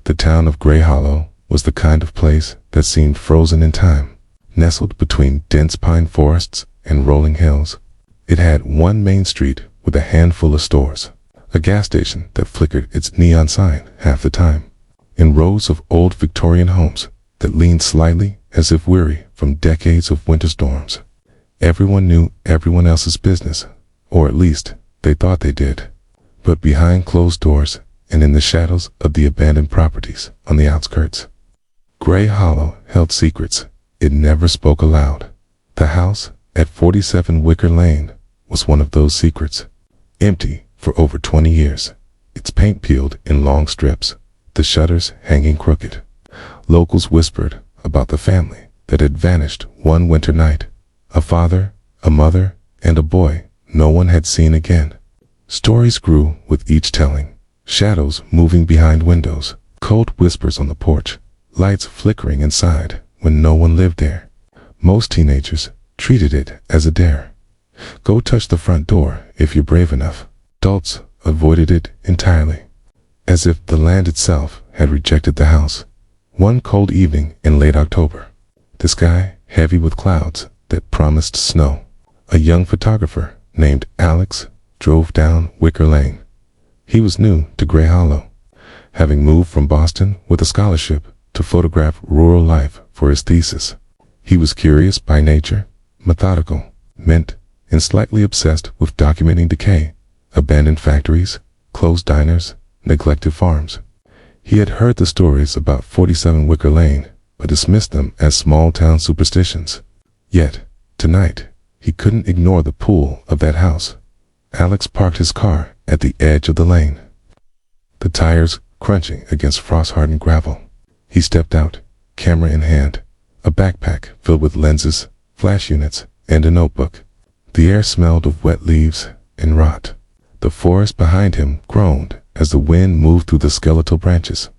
The town of Gray Hollow was the kind of place that seemed frozen in time. Nestled between dense pine forests and rolling hills, it had one main street with a handful of stores, a gas station that flickered its neon sign half the time, and rows of old Victorian homes that leaned slightly as if weary from decades of winter storms. Everyone knew everyone else's business, or at least they thought they did. But behind closed doors and in the shadows of the abandoned properties on the outskirts, Gray Hollow held secrets it never spoke aloud. The house at 47 Wicker Lane was one of those secrets. Empty for over 20 years, its paint peeled in long strips, the shutters hanging crooked. Locals whispered about the family that had vanished one winter night. A father, a mother, and a boy no one had seen again. Stories grew with each telling. Shadows moving behind windows, cold whispers on the porch, lights flickering inside when no one lived there. Most teenagers treated it as a dare. Go touch the front door if you're brave enough. Adults avoided it entirely, as if the land itself had rejected the house. One cold evening in late October, the sky heavy with clouds that promised snow, a young photographer named Alex drove down Wicker Lane. He was new to Gray Hollow, having moved from Boston with a scholarship to photograph rural life for his thesis. He was curious by nature, methodical, and slightly obsessed with documenting decay, abandoned factories, closed diners, neglected farms. He had heard the stories about 47 Wicker Lane, but dismissed them as small-town superstitions. Yet, tonight, he couldn't ignore the pull of that house. Alex parked his car at the edge of the lane, the tires crunching against frost-hardened gravel. He stepped out, camera in hand, a backpack filled with lenses, flash units, and a notebook. The air smelled of wet leaves and rot. The forest behind him groaned as the wind moved through the skeletal branches.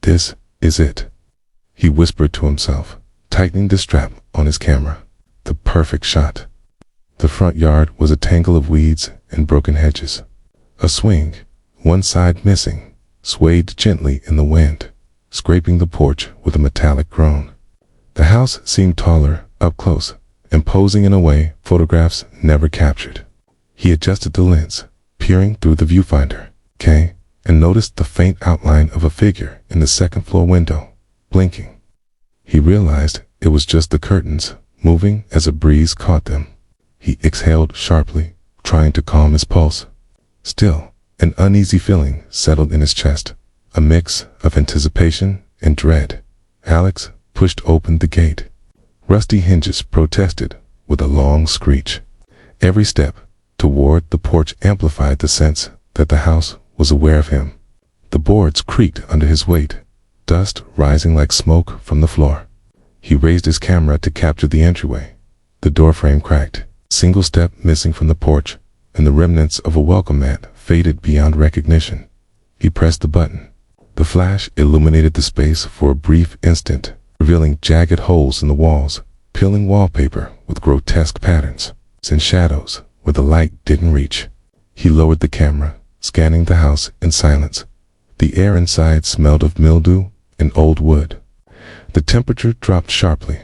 "This is it," he whispered to himself, tightening the strap on his camera. The perfect shot. The front yard was a tangle of weeds and broken hedges. A swing, one side missing, swayed gently in the wind, scraping the porch with a metallic groan. The house seemed taller up close, imposing in a way photographs never captured. He adjusted the lens, peering through the viewfinder, and noticed the faint outline of a figure in the second-floor window, blinking. He realized it was just the curtains, moving as a breeze caught them. He exhaled sharply, trying to calm his pulse. Still, an uneasy feeling settled in his chest, a mix of anticipation and dread. Alex pushed open the gate. Rusty hinges protested with a long screech. Every step toward the porch amplified the sense that the house was aware of him. The boards creaked under his weight, dust rising like smoke from the floor. He raised his camera to capture the entryway. The doorframe cracked, single step missing from the porch, and the remnants of a welcome mat faded beyond recognition. He pressed the button. The flash illuminated the space for a brief instant, revealing jagged holes in the walls, peeling wallpaper with grotesque patterns, and shadows where the light didn't reach. He lowered the camera, scanning the house in silence. The air inside smelled of mildew and old wood. The temperature dropped sharply.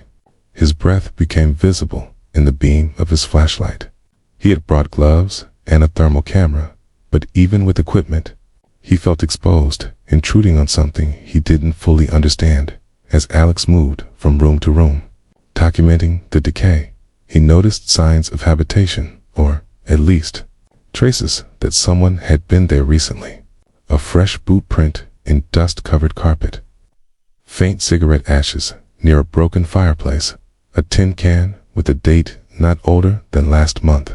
His breath became visible in the beam of his flashlight. He had brought gloves and a thermal camera, but even with equipment, he felt exposed, intruding on something he didn't fully understand. As Alex moved from room to room, documenting the decay, he noticed signs of habitation, or, at least, traces that someone had been there recently. A fresh boot print in dust-covered carpet. Faint cigarette ashes near a broken fireplace. A tin can with a date not older than last month.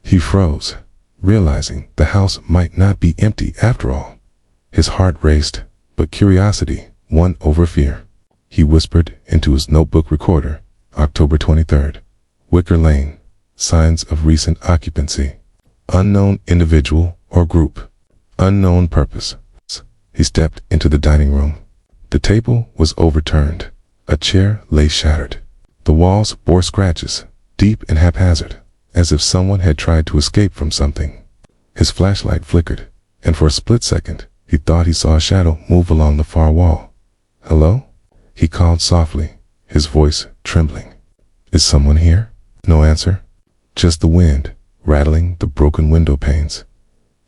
He froze, realizing the house might not be empty after all. His heart raced, but curiosity won over fear. He whispered into his notebook recorder, October 23rd. Wicker Lane, signs of recent occupancy. Unknown individual or group. Unknown purpose. He stepped into the dining room. The table was overturned. A chair lay shattered. The walls bore scratches, deep and haphazard, as if someone had tried to escape from something. His flashlight flickered, and for a split second, He thought he saw a shadow move along the far wall. "Hello?" he called softly, his voice trembling. "Is someone here?" No answer. Just the wind, rattling the broken window panes.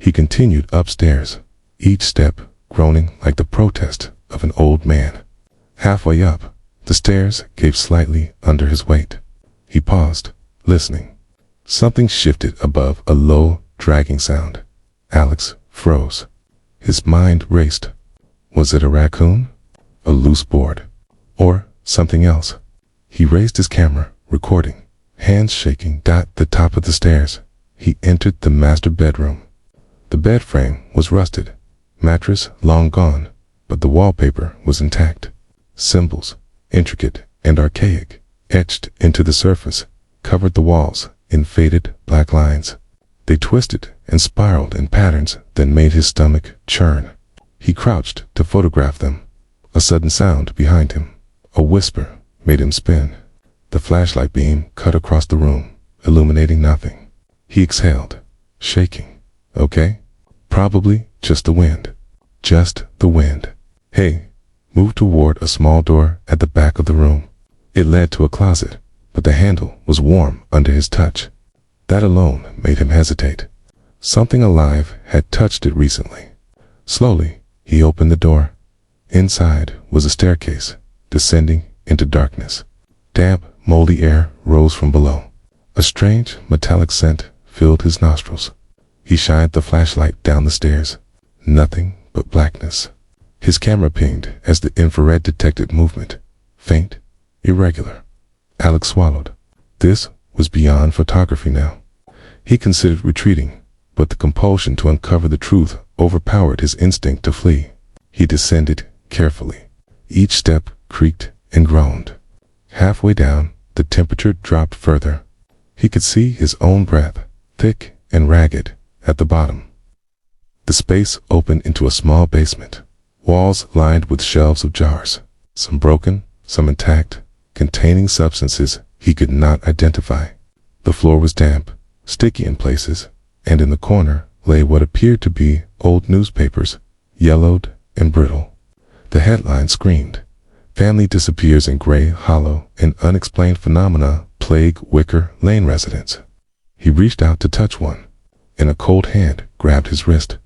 He continued upstairs, each step groaning like the protest of an old man. Halfway up, the stairs gave slightly under his weight. He paused, listening. Something shifted above a low, dragging sound. Alex froze. His mind raced. Was it a raccoon? A loose board? Or something else? He raised his camera, recording, hands shaking. At the top of the stairs, he entered the master bedroom. The bed frame was rusted, mattress long gone, but the wallpaper was intact. Symbols, intricate and archaic, etched into the surface, covered the walls in faded black lines. They twisted and spiraled in patterns that made his stomach churn. He crouched to photograph them. A sudden sound behind him, a whisper, made him spin. The flashlight beam cut across the room, illuminating nothing. He exhaled, shaking. Okay? Probably just the wind. Just the wind. Hey, moved toward a small door at the back of the room. It led to a closet, but the handle was warm under his touch. That alone made him hesitate. Something alive had touched it recently. Slowly, he opened the door. Inside was a staircase, descending into darkness. Damp, moldy air rose from below. A strange, metallic scent filled his nostrils. He shined the flashlight down the stairs. Nothing but blackness. His camera pinged as the infrared detected movement. Faint, irregular. Alex swallowed. This was beyond photography now. He considered retreating, but the compulsion to uncover the truth overpowered his instinct to flee. He descended carefully. Each step creaked and groaned. Halfway down, the temperature dropped further. He could see his own breath, thick and ragged, at the bottom. The space opened into a small basement. Walls lined with shelves of jars, some broken, some intact, containing substances he could not identify. The floor was damp, sticky in places, and in the corner lay what appeared to be old newspapers, yellowed and brittle. The headline screamed, "Family disappears in Gray Hollow and unexplained phenomena plague Wicker Lane residents." He reached out to touch one, and a cold hand grabbed his wrist.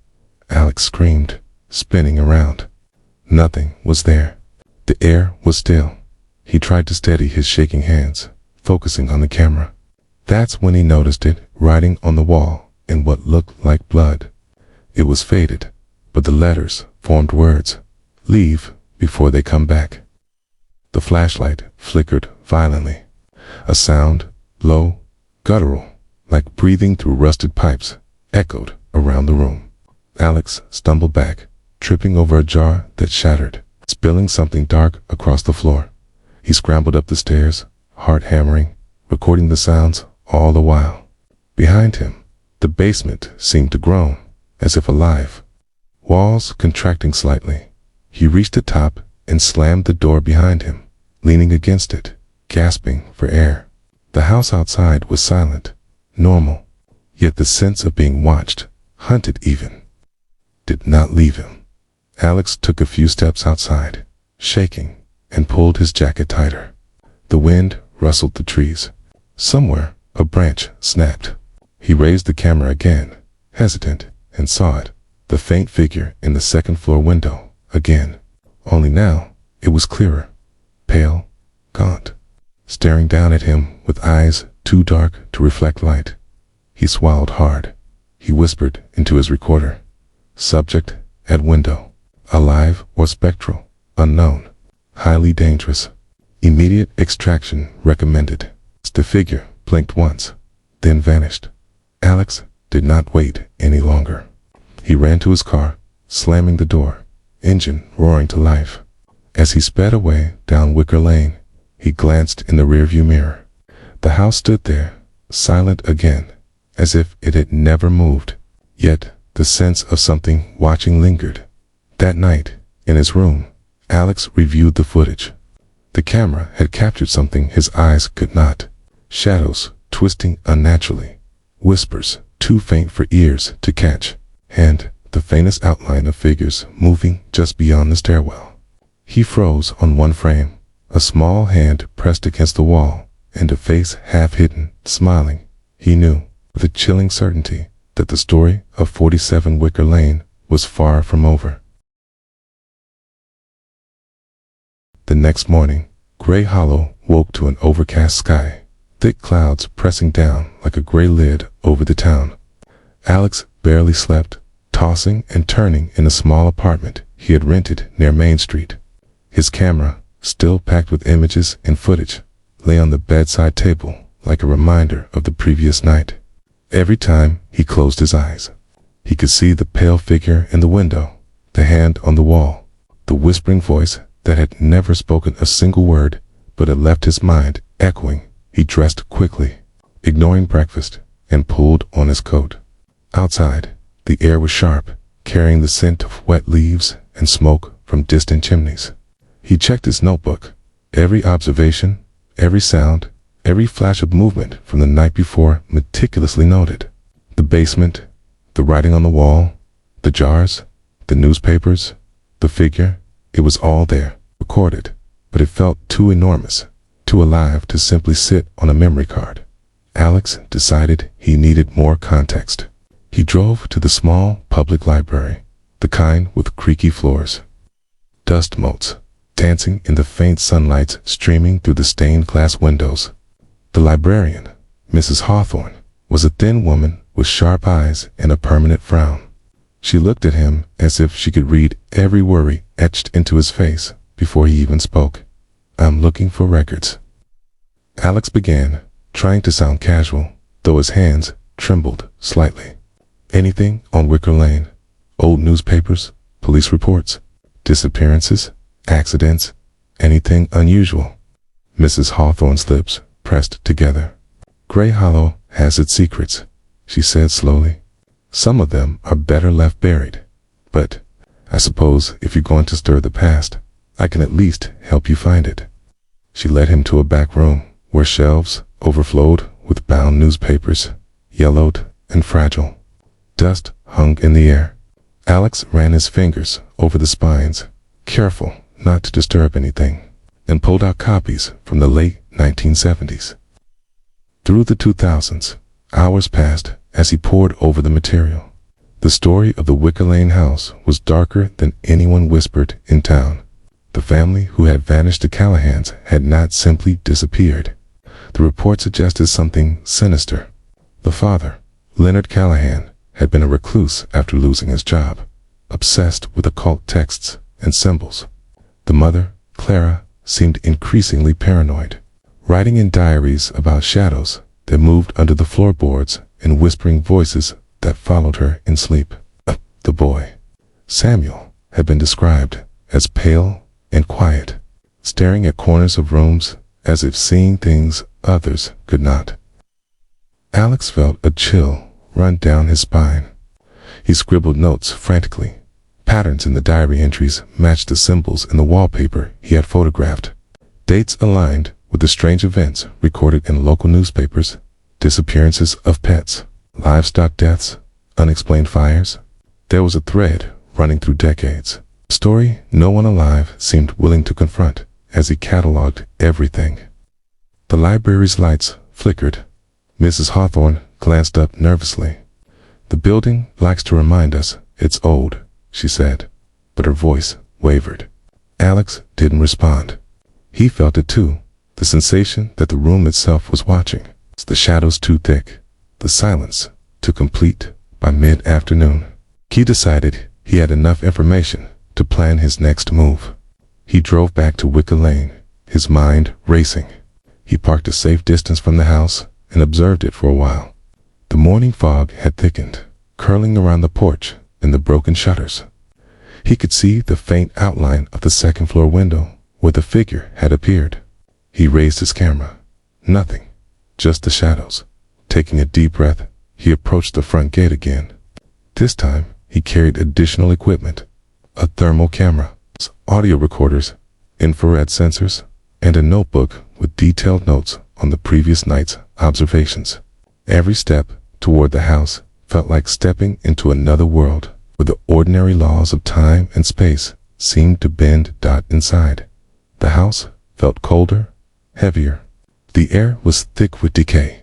Alex screamed, spinning around. Nothing was there. The air was still. He tried to steady his shaking hands, focusing on the camera. That's when he noticed it writing on the wall in what looked like blood. It was faded, but the letters formed words. "Leave before they come back." The flashlight flickered violently. A sound, low, guttural, like breathing through rusted pipes, echoed around the room. Alex stumbled back, tripping over a jar that shattered, spilling something dark across the floor. He scrambled up the stairs, heart hammering, recording the sounds all the while. Behind him, the basement seemed to groan, as if alive. Walls contracting slightly. He reached the top and slammed the door behind him, leaning against it, gasping for air. The house outside was silent, normal, yet the sense of being watched, hunted even, did not leave him. Alex took a few steps outside, shaking, and pulled his jacket tighter. The wind rustled the trees. Somewhere, a branch snapped. He raised the camera again, hesitant, and saw it, the faint figure in the second-floor window, again. Only now, it was clearer, pale, gaunt, staring down at him with eyes too dark to reflect light. He swallowed hard. He whispered into his recorder. "Subject at window. Alive or spectral, unknown. Highly dangerous. Immediate extraction recommended." The figure blinked once, then vanished. Alex did not wait any longer. He ran to his car, slamming the door, engine roaring to life. As he sped away down Wicker Lane, he glanced in the rearview mirror. The house stood there, silent again, as if it had never moved. Yet the sense of something watching lingered. That night, in his room, Alex reviewed the footage. The camera had captured something his eyes could not. Shadows twisting unnaturally, whispers too faint for ears to catch, and the faintest outline of figures moving just beyond the stairwell. He froze on one frame, a small hand pressed against the wall, and a face half hidden, smiling. He knew, with a chilling certainty, that the story of 47 Wicker Lane was far from over. The next morning, Gray Hollow woke to an overcast sky, thick clouds pressing down like a gray lid over the town. Alex barely slept, tossing and turning in a small apartment he had rented near Main Street. His camera, still packed with images and footage, lay on the bedside table like a reminder of the previous night. Every time he closed his eyes, he could see the pale figure in the window, the hand on the wall, the whispering voice that had never spoken a single word but had left his mind echoing. He dressed quickly, ignoring breakfast, and pulled on his coat. Outside, the air was sharp, carrying the scent of wet leaves and smoke from distant chimneys. He checked his notebook, every observation, every sound, every flash of movement from the night before meticulously noted. The basement, the writing on the wall, the jars, the newspapers, the figure, it was all there, recorded, but it felt too enormous, too alive to simply sit on a memory card. Alex decided he needed more context. He drove to the small public library, the kind with creaky floors, dust motes dancing in the faint sunlight streaming through the stained glass windows. The librarian, Mrs. Hawthorne, was a thin woman with sharp eyes and a permanent frown. She looked at him as if she could read every worry etched into his face before he even spoke. "I'm looking for records." Alex began, trying to sound casual, though his hands trembled slightly. "Anything on Wicker Lane? Old newspapers, police reports, disappearances, accidents, anything unusual?" Mrs. Hawthorne's lips pressed together. "Gray Hollow has its secrets," she said slowly. "Some of them are better left buried. But I suppose if you're going to stir the past, I can at least help you find it." She led him to a back room where shelves overflowed with bound newspapers, yellowed and fragile. Dust hung in the air. Alex ran his fingers over the spines, careful not to disturb anything, and pulled out copies from the late 1970s. Through the 2000s, hours passed as he pored over the material. The story of the Wicker Lane house was darker than anyone whispered in town. The family who had vanished to Callahan's had not simply disappeared. The report suggested something sinister. The father, Leonard Callahan, had been a recluse after losing his job, obsessed with occult texts and symbols. The mother, Clara, seemed increasingly paranoid, writing in diaries about shadows that moved under the floorboards and whispering voices that followed her in sleep. The boy, Samuel, had been described as pale and quiet, staring at corners of rooms as if seeing things others could not. Alex felt a chill run down his spine. He scribbled notes frantically. Patterns in the diary entries matched the symbols in the wallpaper he had photographed. Dates aligned with the strange events recorded in local newspapers: disappearances of pets, livestock deaths, unexplained fires. There was a thread running through decades, a story no one alive seemed willing to confront as he cataloged everything. The library's lights flickered. Mrs. Hawthorne glanced up nervously. "The building likes to remind us it's old," she said, but her voice wavered. Alex didn't respond. He felt it too, the sensation that the room itself was watching. The shadows too thick, the silence too complete. By mid-afternoon, he decided he had enough information to plan his next move. He drove back to Wicker Lane, his mind racing. He parked a safe distance from the house and observed it for a while. The morning fog had thickened, curling around the porch and the broken shutters. He could see the faint outline of the second-floor window where the figure had appeared. He raised his camera. Nothing, just the shadows. Taking a deep breath, he approached the front gate again. This time, he carried additional equipment: a thermal camera, audio recorders, infrared sensors, and a notebook with detailed notes on the previous night's observations. Every step toward the house felt like stepping into another world, where the ordinary laws of time and space seemed to bend. Inside, the house felt colder, heavier. The air was thick with decay,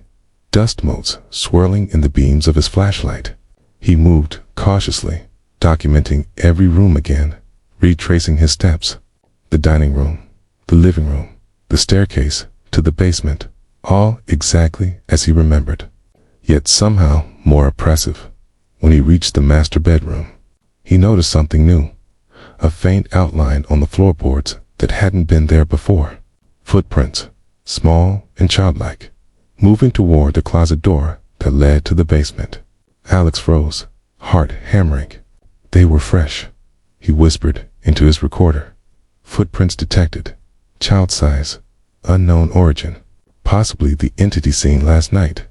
dust motes swirling in the beams of his flashlight. He moved cautiously, documenting every room again, retracing his steps. The dining room, the living room, the staircase to the basement, all exactly as he remembered, yet somehow more oppressive. When he reached the master bedroom, he noticed something new, a faint outline on the floorboards that hadn't been there before. Footprints, small and childlike, moving toward the closet door that led to the basement. Alex froze, heart hammering. They were fresh, he whispered into his recorder. Footprints detected, child size, unknown origin, possibly the entity seen last night.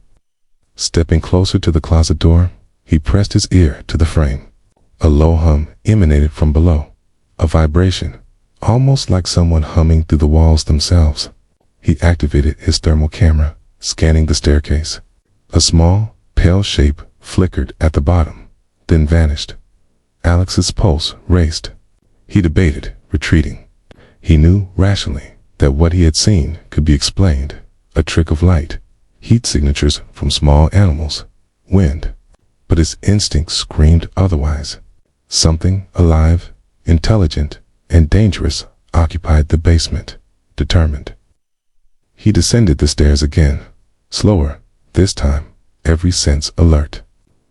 Stepping closer to the closet door, he pressed his ear to the frame. A low hum emanated from below, a vibration, almost like someone humming through the walls themselves. He activated his thermal camera, scanning the staircase. A small, pale shape flickered at the bottom, then vanished. Alex's pulse raced. He debated retreating. He knew rationally that what he had seen could be explained. A trick of light, heat signatures from small animals, wind. But his instinct screamed otherwise. Something alive, intelligent, and dangerous occupied the basement, determined. He descended the stairs again, slower, this time, every sense alert.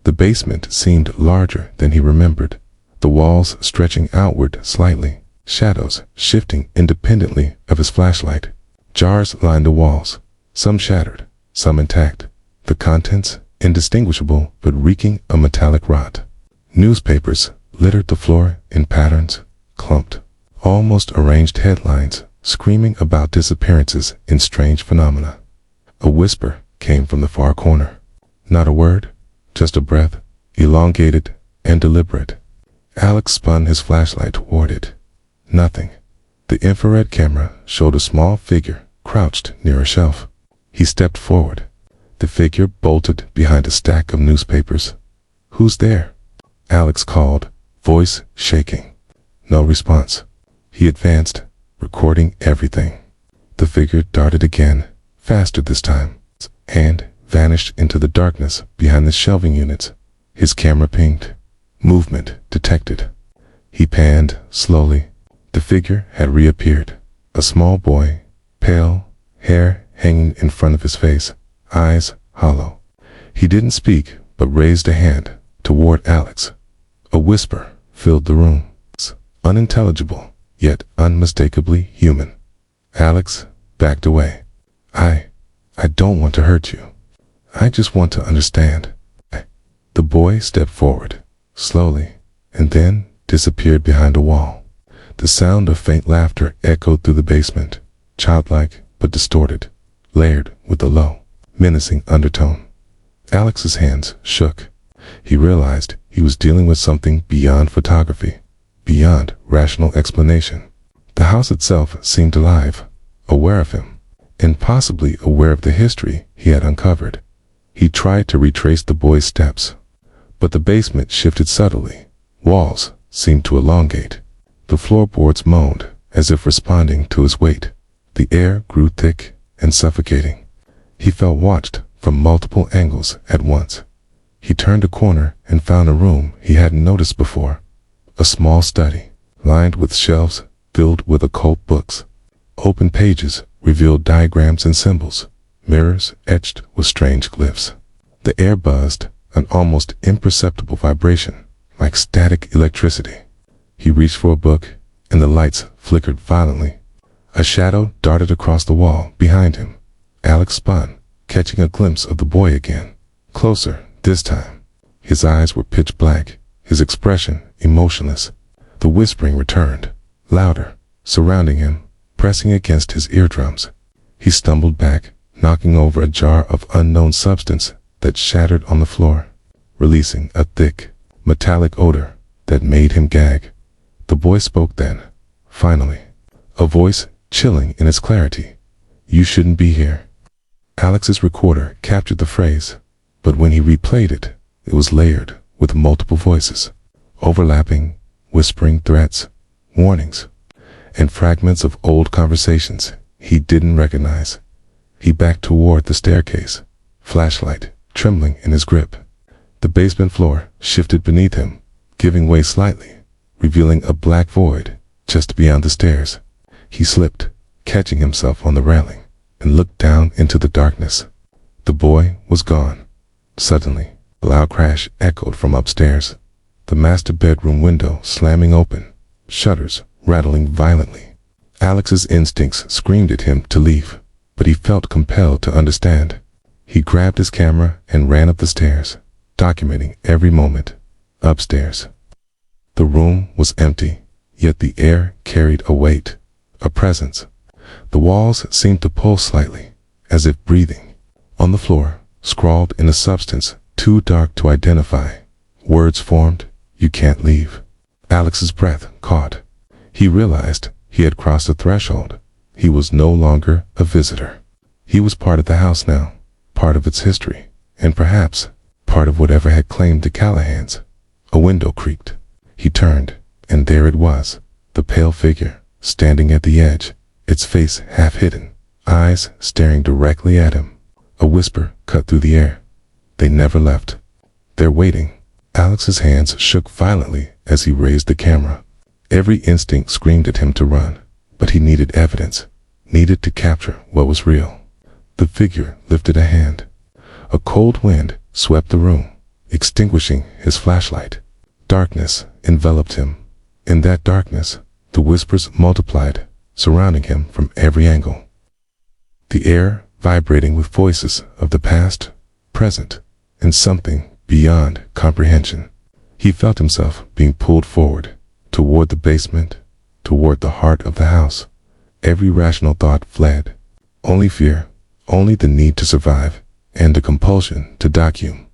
The basement seemed larger than he remembered, the walls stretching outward slightly, shadows shifting independently of his flashlight. Jars lined the walls, some shattered, some intact, the contents indistinguishable but reeking of metallic rot. Newspapers littered the floor in patterns, clumped, almost arranged headlines screaming about disappearances and strange phenomena. A whisper came from the far corner. Not a word, just a breath, elongated and deliberate. Alex spun his flashlight toward it. Nothing. The infrared camera showed a small figure crouched near a shelf. He stepped forward. The figure bolted behind a stack of newspapers. "Who's there?" Alex called, voice shaking. No response. He advanced, recording everything. The figure darted again, faster this time, and vanished into the darkness behind the shelving units. His camera pinged. Movement detected. He panned slowly. The figure had reappeared. A small boy, pale, hair hanging in front of his face, eyes hollow. He didn't speak, but raised a hand toward Alex. A whisper filled the room, unintelligible, yet unmistakably human. Alex backed away. I don't want to hurt you. I just want to understand." The boy stepped forward, slowly, and then disappeared behind a wall. The sound of faint laughter echoed through the basement, childlike but distorted, layered with a low, menacing undertone. Alex's hands shook. He realized he was dealing with something beyond photography, beyond rational explanation. The house itself seemed alive, aware of him, and possibly aware of the history he had uncovered. He tried to retrace the boy's steps, but the basement shifted subtly. Walls seemed to elongate. The floorboards moaned as if responding to his weight. The air grew thick and suffocating. He felt watched from multiple angles at once. He turned a corner and found a room he hadn't noticed before. A small study, lined with shelves filled with occult books. Open pages revealed diagrams and symbols, mirrors etched with strange glyphs. The air buzzed, an almost imperceptible vibration, like static electricity. He reached for a book, and the lights flickered violently. A shadow darted across the wall behind him. Alex spun, catching a glimpse of the boy again. Closer, this time. His eyes were pitch black, his expression emotionless. The whispering returned, louder, surrounding him, pressing against his eardrums. He stumbled back, knocking over a jar of unknown substance that shattered on the floor, releasing a thick, metallic odor that made him gag. The boy spoke then, finally, a voice chilling in its clarity. "You shouldn't be here." Alex's recorder captured the phrase, but when he replayed it, it was layered with multiple voices. overlapping, whispering threats, warnings, and fragments of old conversations he didn't recognize. He backed toward the staircase, flashlight trembling in his grip. The basement floor shifted beneath him, giving way slightly, revealing a black void just beyond the stairs. He slipped, catching himself on the railing, and looked down into the darkness. The boy was gone. Suddenly, a loud crash echoed from upstairs, the master bedroom window slamming open, shutters rattling violently. Alex's instincts screamed at him to leave, but he felt compelled to understand. He grabbed his camera and ran up the stairs, documenting every moment. Upstairs, the room was empty, yet the air carried a weight, a presence. The walls seemed to pulse slightly, as if breathing. On the floor, scrawled in a substance too dark to identify, words formed, "You can't leave." Alex's breath caught. He realized he had crossed a threshold. He was no longer a visitor. He was part of the house now, part of its history, and perhaps part of whatever had claimed the Callahans. A window creaked. He turned, and there it was, the pale figure, standing at the edge, its face half hidden, eyes staring directly at him. A whisper cut through the air. "They never left. They're waiting." Alex's hands shook violently as he raised the camera. Every instinct screamed at him to run, but he needed evidence, needed to capture what was real. The figure lifted a hand. A cold wind swept the room, extinguishing his flashlight. Darkness enveloped him. In that darkness, the whispers multiplied, surrounding him from every angle. The air vibrating with voices of the past, present, and something beyond comprehension. He felt himself being pulled forward, toward the basement, toward the heart of the house. Every rational thought fled. Only fear, only the need to survive, and the compulsion to document.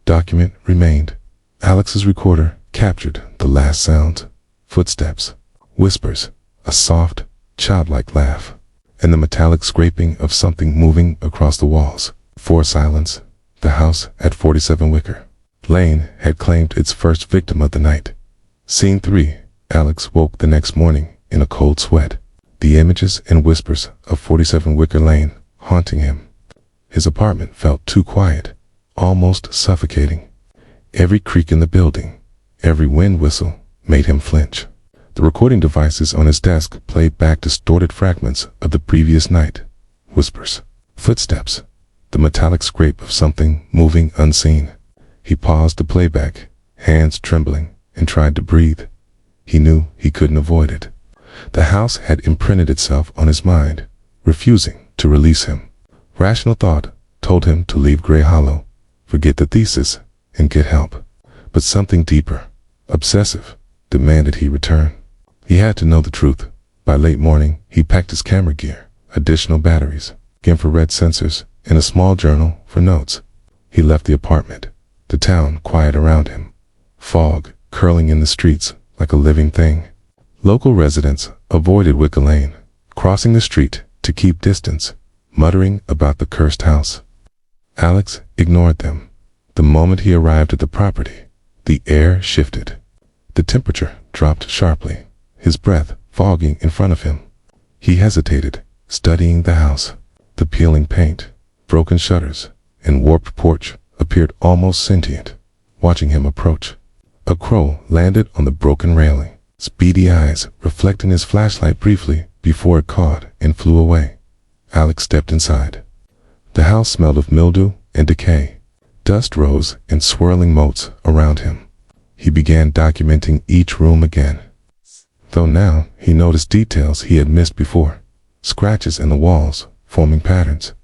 Document remained. Alex's recorder captured the last sounds, footsteps, whispers, a soft, childlike laugh, and the metallic scraping of something moving across the walls. For silence, the house at 47 Wicker Lane had claimed its first victim of the night. Scene 3. Alex woke the next morning in a cold sweat, the images and whispers of 47 Wicker Lane haunting him. His apartment felt too quiet, almost suffocating. Every creak in the building, every wind whistle made him flinch. The recording devices on his desk played back distorted fragments of the previous night. Whispers, footsteps, the metallic scrape of something moving unseen. He paused the playback, hands trembling, and tried to breathe. He knew he couldn't avoid it. The house had imprinted itself on his mind, refusing to release him. Rational thought told him to leave Gray Hollow, forget the thesis, and get help. But something deeper, obsessive, demanded he return. He had to know the truth. By late morning, he packed his camera gear, additional batteries, infrared sensors, and a small journal for notes. He left the apartment, the town quiet around him, fog curling in the streets like a living thing. Local residents avoided Wicker Lane, crossing the street to keep distance, muttering about the cursed house. Alex ignored them. The moment he arrived at the property, the air shifted. The temperature dropped sharply, his breath fogging in front of him. He hesitated, studying the house. The peeling paint, broken shutters, and warped porch appeared almost sentient, watching him approach. A crow landed on the broken railing, its beady eyes reflecting his flashlight briefly before it caught and flew away. Alex stepped inside. The house smelled of mildew and decay. Dust rose in swirling motes around him. He began documenting each room again, though now he noticed details he had missed before. Scratches in the walls, forming patterns,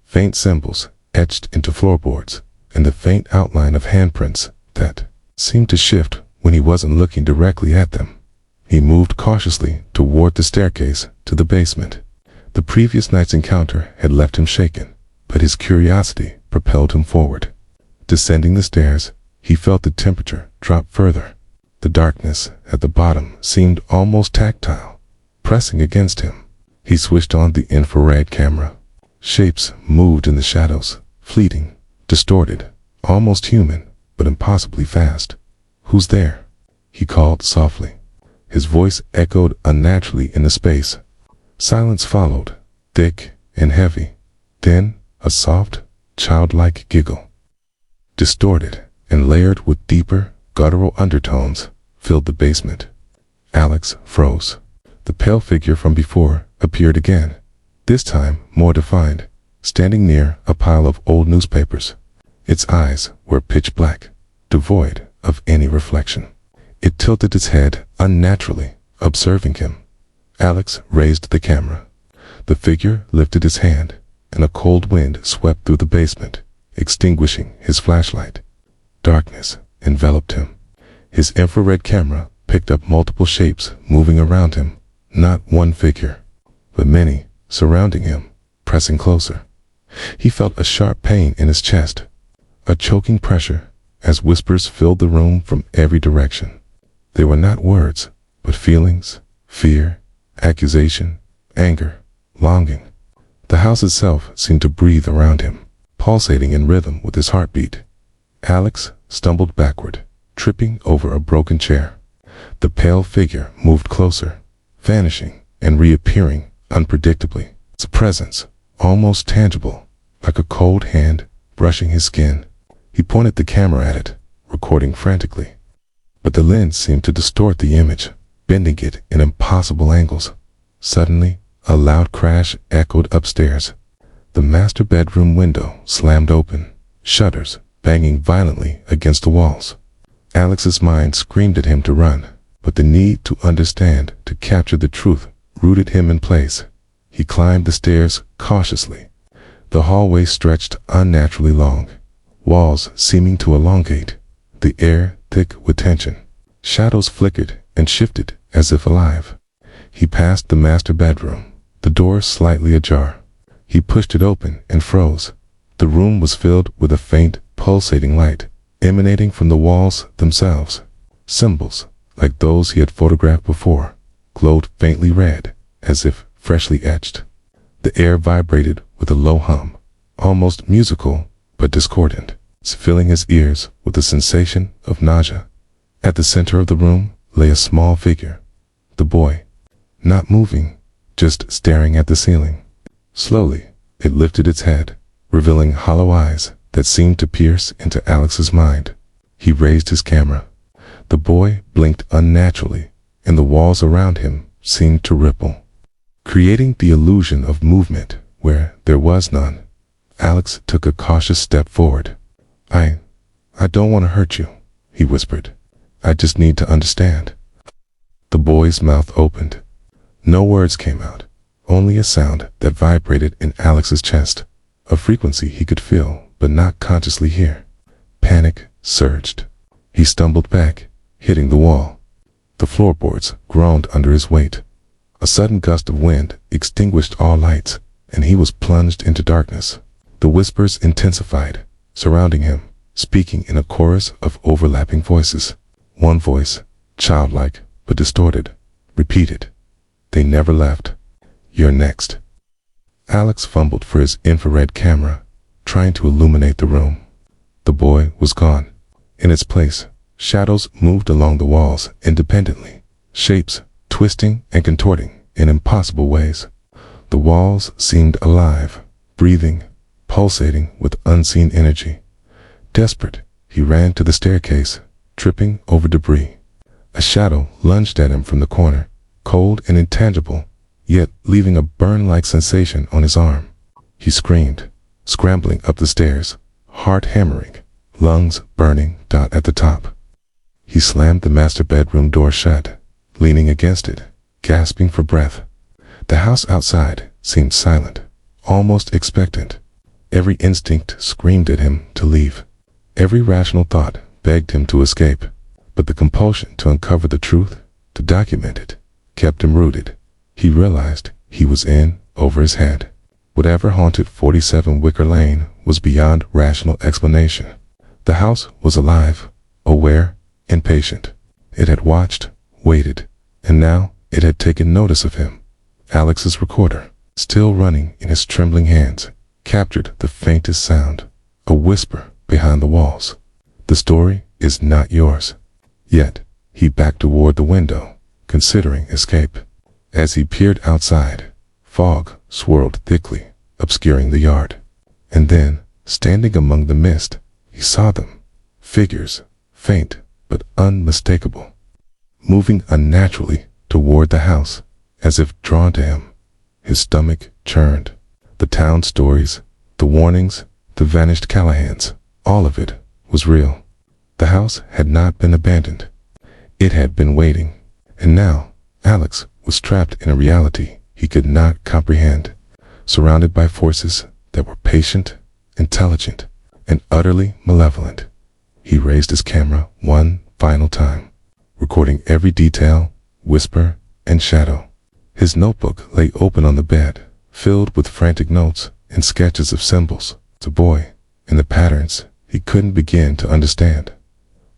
faint symbols etched into floorboards, and the faint outline of handprints that seemed to shift when he wasn't looking directly at them. He moved cautiously toward the staircase to the basement. The previous night's encounter had left him shaken, but his curiosity propelled him forward. Descending the stairs, he felt the temperature drop further. The darkness at the bottom seemed almost tactile, pressing against him. He switched on the infrared camera. Shapes moved in the shadows, fleeting, distorted, almost human, but impossibly fast. "Who's there?" he called softly. His voice echoed unnaturally in the space. Silence followed, thick and heavy. Then a soft, childlike giggle, distorted and layered with deeper, guttural undertones, filled the basement. Alex froze. The pale figure from before appeared again, this time more defined, standing near a pile of old newspapers. Its eyes were pitch black, devoid of any reflection. It tilted its head unnaturally, observing him. Alex raised the camera. The figure lifted his hand, and a cold wind swept through the basement, extinguishing his flashlight. Darkness enveloped him. His infrared camera picked up multiple shapes moving around him, not one figure, but many surrounding him, pressing closer. He felt a sharp pain in his chest, a choking pressure as whispers filled the room from every direction. They were not words, but feelings, fear, accusation, anger, longing. The house itself seemed to breathe around him, pulsating in rhythm with his heartbeat. Alex stumbled backward, tripping over a broken chair. The pale figure moved closer, vanishing and reappearing unpredictably. Its presence, almost tangible, like a cold hand brushing his skin. He pointed the camera at it, recording frantically. But the lens seemed to distort the image, bending it in impossible angles. Suddenly, a loud crash echoed upstairs. The master bedroom window slammed open, shutters banging violently against the walls. Alex's mind screamed at him to run, but the need to understand, to capture the truth, rooted him in place. He climbed the stairs cautiously. The hallway stretched unnaturally long, walls seeming to elongate, the air thick with tension. Shadows flickered and shifted as if alive. He passed the master bedroom, the door slightly ajar. He pushed it open and froze. The room was filled with a faint, pulsating light, emanating from the walls themselves. Symbols, like those he had photographed before, glowed faintly red, as if freshly etched. The air vibrated with a low hum, almost musical but discordant, filling his ears with a sensation of nausea. At the center of the room lay a small figure, the boy, not moving, just staring at the ceiling. Slowly, it lifted its head, revealing hollow eyes that seemed to pierce into Alex's mind. He raised his camera. The boy blinked unnaturally, and the walls around him seemed to ripple, creating the illusion of movement where there was none. Alex took a cautious step forward. I don't want to hurt you," he whispered. "I just need to understand." The boy's mouth opened. No words came out, only a sound that vibrated in Alex's chest, a frequency he could feel but not consciously hear. Panic surged. He stumbled back, hitting the wall. The floorboards groaned under his weight. A sudden gust of wind extinguished all lights, and he was plunged into darkness. The whispers intensified, surrounding him, speaking in a chorus of overlapping voices. One voice, childlike but distorted, repeated, "They never left. You're next." Alex fumbled for his infrared camera, trying to illuminate the room. The boy was gone. In its place, shadows moved along the walls independently, shapes twisting and contorting in impossible ways. The walls seemed alive, breathing, pulsating with unseen energy. Desperate, he ran to the staircase, tripping over debris. A shadow lunged at him from the corner, cold and intangible, yet leaving a burn-like sensation on his arm. He screamed, scrambling up the stairs, heart hammering, lungs burning down at the top. He slammed the master bedroom door shut, leaning against it, gasping for breath. The house outside seemed silent, almost expectant. Every instinct screamed at him to leave. Every rational thought begged him to escape, but the compulsion to uncover the truth, to document it, kept him rooted. He realized he was in over his head. Whatever haunted 47 Wicker Lane was beyond rational explanation. The house was alive, aware, impatient. It had watched, waited, and now it had taken notice of him. Alex's recorder, still running in his trembling hands, captured the faintest sound, a whisper behind the walls. The story is not yours. Yet, he backed toward the window, considering escape. As he peered outside, fog swirled thickly, obscuring the yard. And then, standing among the mist, he saw them. Figures, faint but unmistakable, moving unnaturally toward the house, as if drawn to him. His stomach churned. The town stories, the warnings, the vanished Callahans, all of it was real. The house had not been abandoned. It had been waiting. And now, Alex was trapped in a reality he could not comprehend, surrounded by forces that were patient, intelligent, and utterly malevolent. He raised his camera one final time, recording every detail, whisper, and shadow. His notebook lay open on the bed, filled with frantic notes and sketches of symbols, the boy, and the patterns he couldn't begin to understand.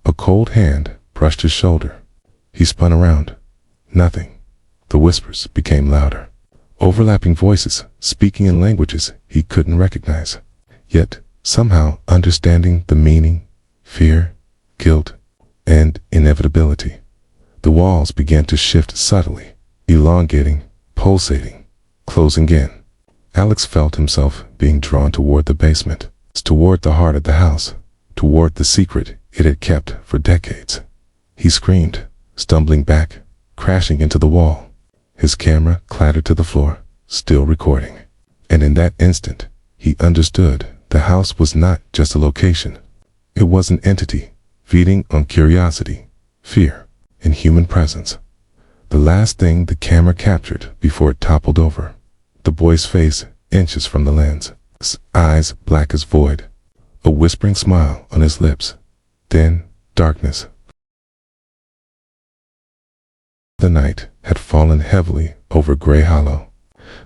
A cold hand brushed his shoulder. He spun around. Nothing. The whispers became louder. Overlapping voices speaking in languages he couldn't recognize, yet somehow understanding the meaning, fear, guilt, and inevitability. The walls began to shift subtly, elongating, pulsating, closing in. Alex felt himself being drawn toward the basement, toward the heart of the house, toward the secret it had kept for decades. He screamed, stumbling back, crashing into the wall. His camera clattered to the floor, still recording. And in that instant, he understood the house was not just a location. It was an entity, feeding on curiosity, fear, and human presence. The last thing the camera captured before it toppled over. The boy's face inches from the lens, his eyes black as void, a whispering smile on his lips. Then, darkness. The night had fallen heavily over Gray Hollow.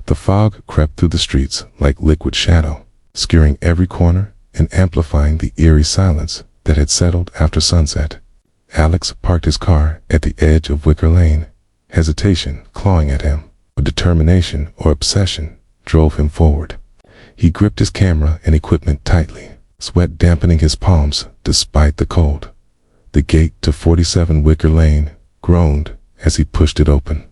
The fog crept through the streets like liquid shadow, skewering every corner and amplifying the eerie silence that had settled after sunset. Alex parked his car at the edge of Wicker Lane, hesitation clawing at him, but determination or obsession drove him forward. He gripped his camera and equipment tightly, sweat dampening his palms despite the cold. The gate to 47 Wicker Lane groaned as he pushed it open,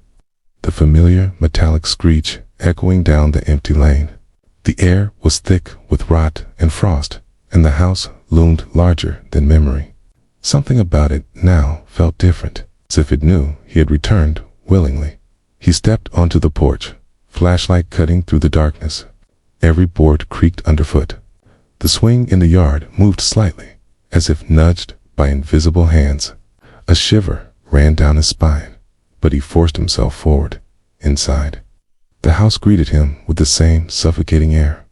the familiar metallic screech echoing down the empty lane. The air was thick with rot and frost, and the house loomed larger than memory. Something about it now felt different, as if it knew he had returned willingly. He stepped onto the porch, flashlight cutting through the darkness. Every board creaked underfoot. The swing in the yard moved slightly, as if nudged by invisible hands. A shiver ran down his spine, but he forced himself forward, inside. The house greeted him with the same suffocating air,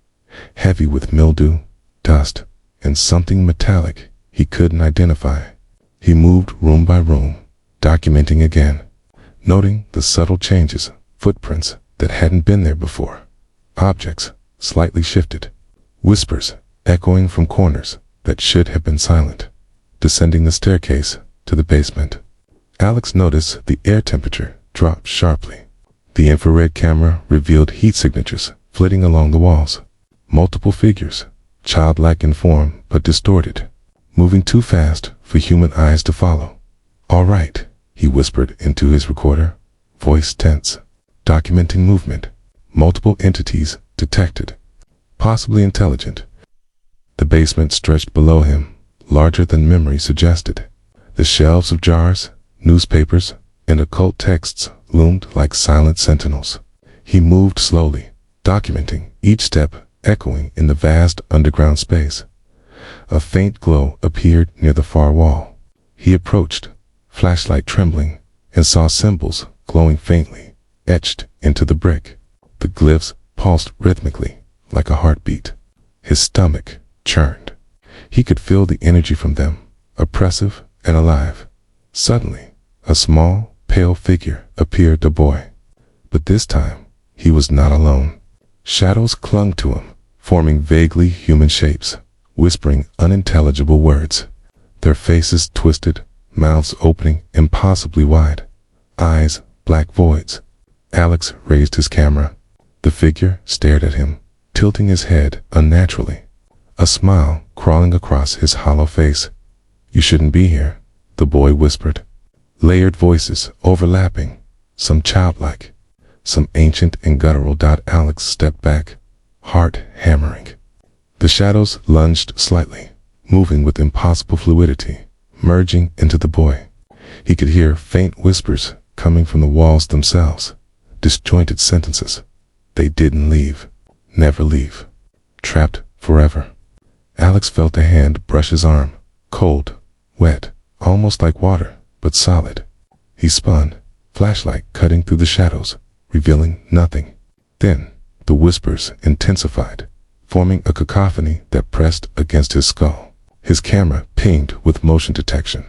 heavy with mildew, dust, and something metallic he couldn't identify. He moved room by room, documenting again, noting the subtle changes, footprints that hadn't been there before. Objects slightly shifted, whispers echoing from corners that should have been silent. Descending the staircase to the basement, Alex noticed the air temperature dropped sharply. The infrared camera revealed heat signatures flitting along the walls. Multiple figures, childlike in form but distorted, moving too fast for human eyes to follow. "All right," he whispered into his recorder, voice tense, documenting movement. Multiple entities detected, possibly intelligent. The basement stretched below him, larger than memory suggested. The shelves of jars, newspapers, and occult texts loomed like silent sentinels. He moved slowly, documenting each step, echoing in the vast underground space. A faint glow appeared near the far wall. He approached, flashlight trembling, and saw symbols glowing faintly, etched into the brick. The glyphs pulsed rhythmically, like a heartbeat. His stomach churned. He could feel the energy from them, oppressive and alive. Suddenly, a small, pale figure appeared to the boy. But this time, he was not alone. Shadows clung to him, forming vaguely human shapes, whispering unintelligible words. Their faces twisted, mouths opening impossibly wide, eyes black voids. Alex raised his camera. The figure stared at him, tilting his head unnaturally. a smile crawling across his hollow face. "You shouldn't be here," the boy whispered. Layered voices overlapping, some childlike, some ancient and guttural. Alex stepped back, heart hammering. The shadows lunged slightly, moving with impossible fluidity, merging into the boy. He could hear faint whispers coming from the walls themselves, disjointed sentences. They didn't leave, never leave, trapped forever. Alex felt a hand brush his arm, cold, wet, almost like water, but solid. He spun, flashlight cutting through the shadows, revealing nothing. Then, the whispers intensified, forming a cacophony that pressed against his skull. His camera pinged with motion detection,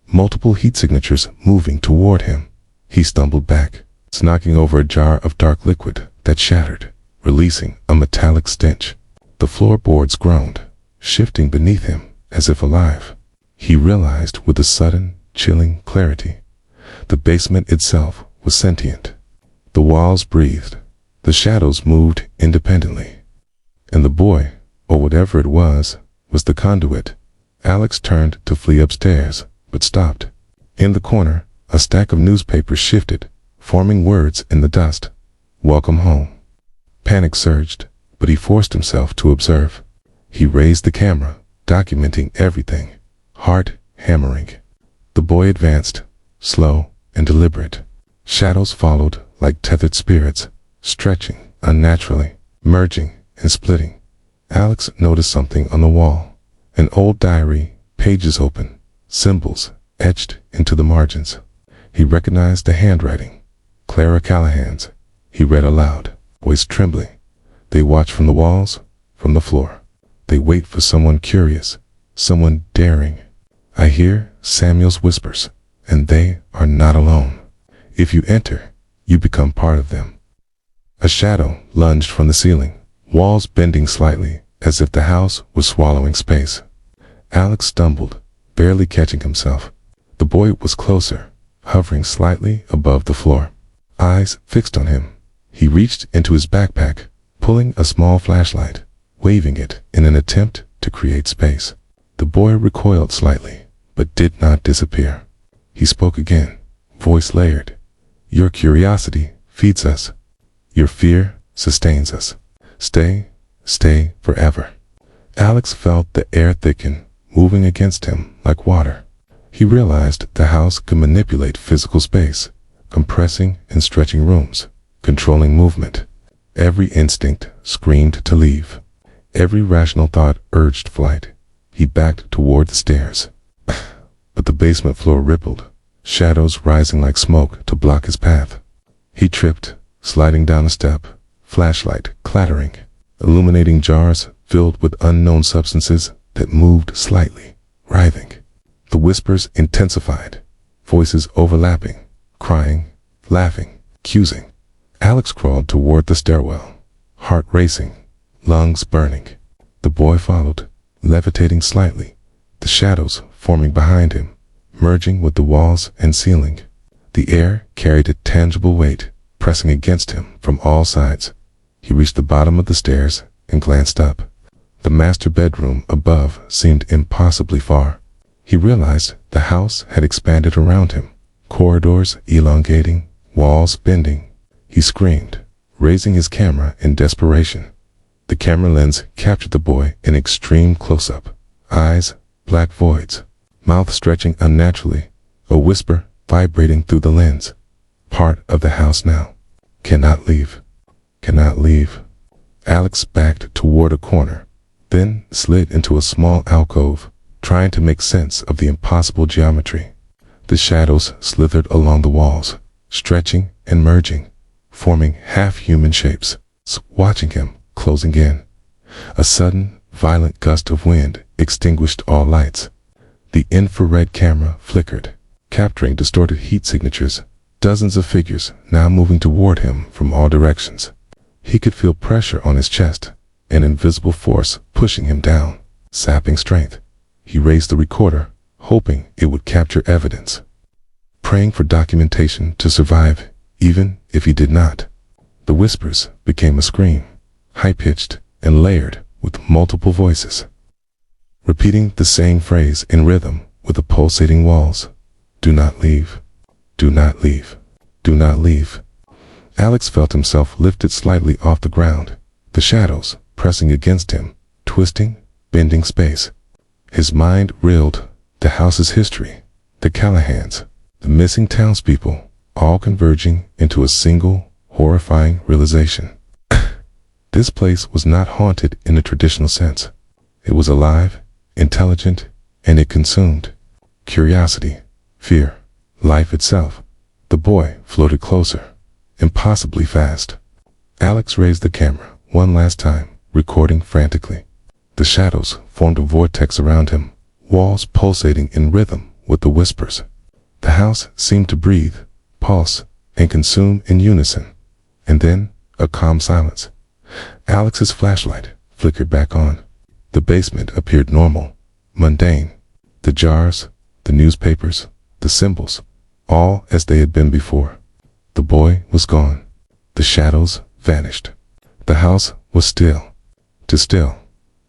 multiple heat signatures moving toward him. He stumbled back, knocking over a jar of dark liquid that shattered, releasing a metallic stench. The floorboards groaned, shifting beneath him as if alive. He realized with a sudden, chilling clarity. The basement itself was sentient. The walls breathed. The shadows moved independently. And the boy, or whatever it was the conduit. Alex turned to flee upstairs, but stopped. In the corner, a stack of newspapers shifted, forming words in the dust. "Welcome home." Panic surged, but he forced himself to observe. He raised the camera, documenting everything, heart hammering. The boy advanced, slow and deliberate. Shadows followed like tethered spirits, stretching unnaturally, merging and splitting. Alex noticed something on the wall. An old diary, pages open, symbols etched into the margins. He recognized the handwriting. Clara Callahan's. He read aloud, voice trembling. "They watch from the walls, from the floor. They wait for someone curious, someone daring. I hear Samuel's whispers, and they are not alone. If you enter, you become part of them." A shadow lunged from the ceiling, walls bending slightly, as if the house was swallowing space. Alex stumbled, barely catching himself. The boy was closer, hovering slightly above the floor. Eyes fixed on him. He reached into his backpack, pulling a small flashlight, waving it in an attempt to create space. The boy recoiled slightly, but did not disappear. He spoke again, voice layered. "Your curiosity feeds us. Your fear sustains us. Stay forever." Alex felt the air thicken, moving against him like water. He realized the house could manipulate physical space, compressing and stretching rooms, controlling movement. Every instinct screamed to leave. Every rational thought urged flight. He backed toward the stairs. But the basement floor rippled, shadows rising like smoke to block his path. He tripped, sliding down a step, flashlight clattering, illuminating jars filled with unknown substances that moved slightly, writhing. The whispers intensified, voices overlapping, crying, laughing, accusing. Alex crawled toward the stairwell, heart racing, lungs burning. The boy followed, levitating slightly, the shadows forming behind him, merging with the walls and ceiling. The air carried a tangible weight, pressing against him from all sides. He reached the bottom of the stairs and glanced up. The master bedroom above seemed impossibly far. He realized the house had expanded around him, corridors elongating, walls bending. He screamed, raising his camera in desperation. The camera lens captured the boy in extreme close-up. Eyes, black voids, mouth stretching unnaturally, a whisper vibrating through the lens. "Part of the house now. Cannot leave. Cannot leave." Alex backed toward a corner, then slid into a small alcove, trying to make sense of the impossible geometry. The shadows slithered along the walls, stretching and merging, forming half-human shapes, watching him, closing in. A sudden, violent gust of wind extinguished all lights. The infrared camera flickered, capturing distorted heat signatures, dozens of figures now moving toward him from all directions. He could feel pressure on his chest, an invisible force pushing him down, sapping strength. He raised the recorder, hoping it would capture evidence, praying for documentation to survive, even if he did not. The whispers became a scream, high-pitched and layered with multiple voices. repeating the same phrase in rhythm with the pulsating walls. Do not leave. Do not leave. Do not leave. Alex felt himself lifted slightly off the ground, the shadows pressing against him, twisting, bending space. His mind reeled, the house's history, the Callahans, the missing townspeople, all converging into a single, horrifying realization. This place was not haunted in the traditional sense. It was alive, intelligent, and it consumed curiosity, fear, life itself. The boy floated closer, impossibly fast. Alex raised the camera one last time, recording frantically. The shadows formed a vortex around him, walls pulsating in rhythm with the whispers. The house seemed to breathe, pulse, and consume in unison. And then, a calm silence. Alex's flashlight flickered back on. The basement appeared normal, mundane. The jars, the newspapers, the symbols, all as they had been before. The boy was gone. The shadows vanished. The house was still. Too still.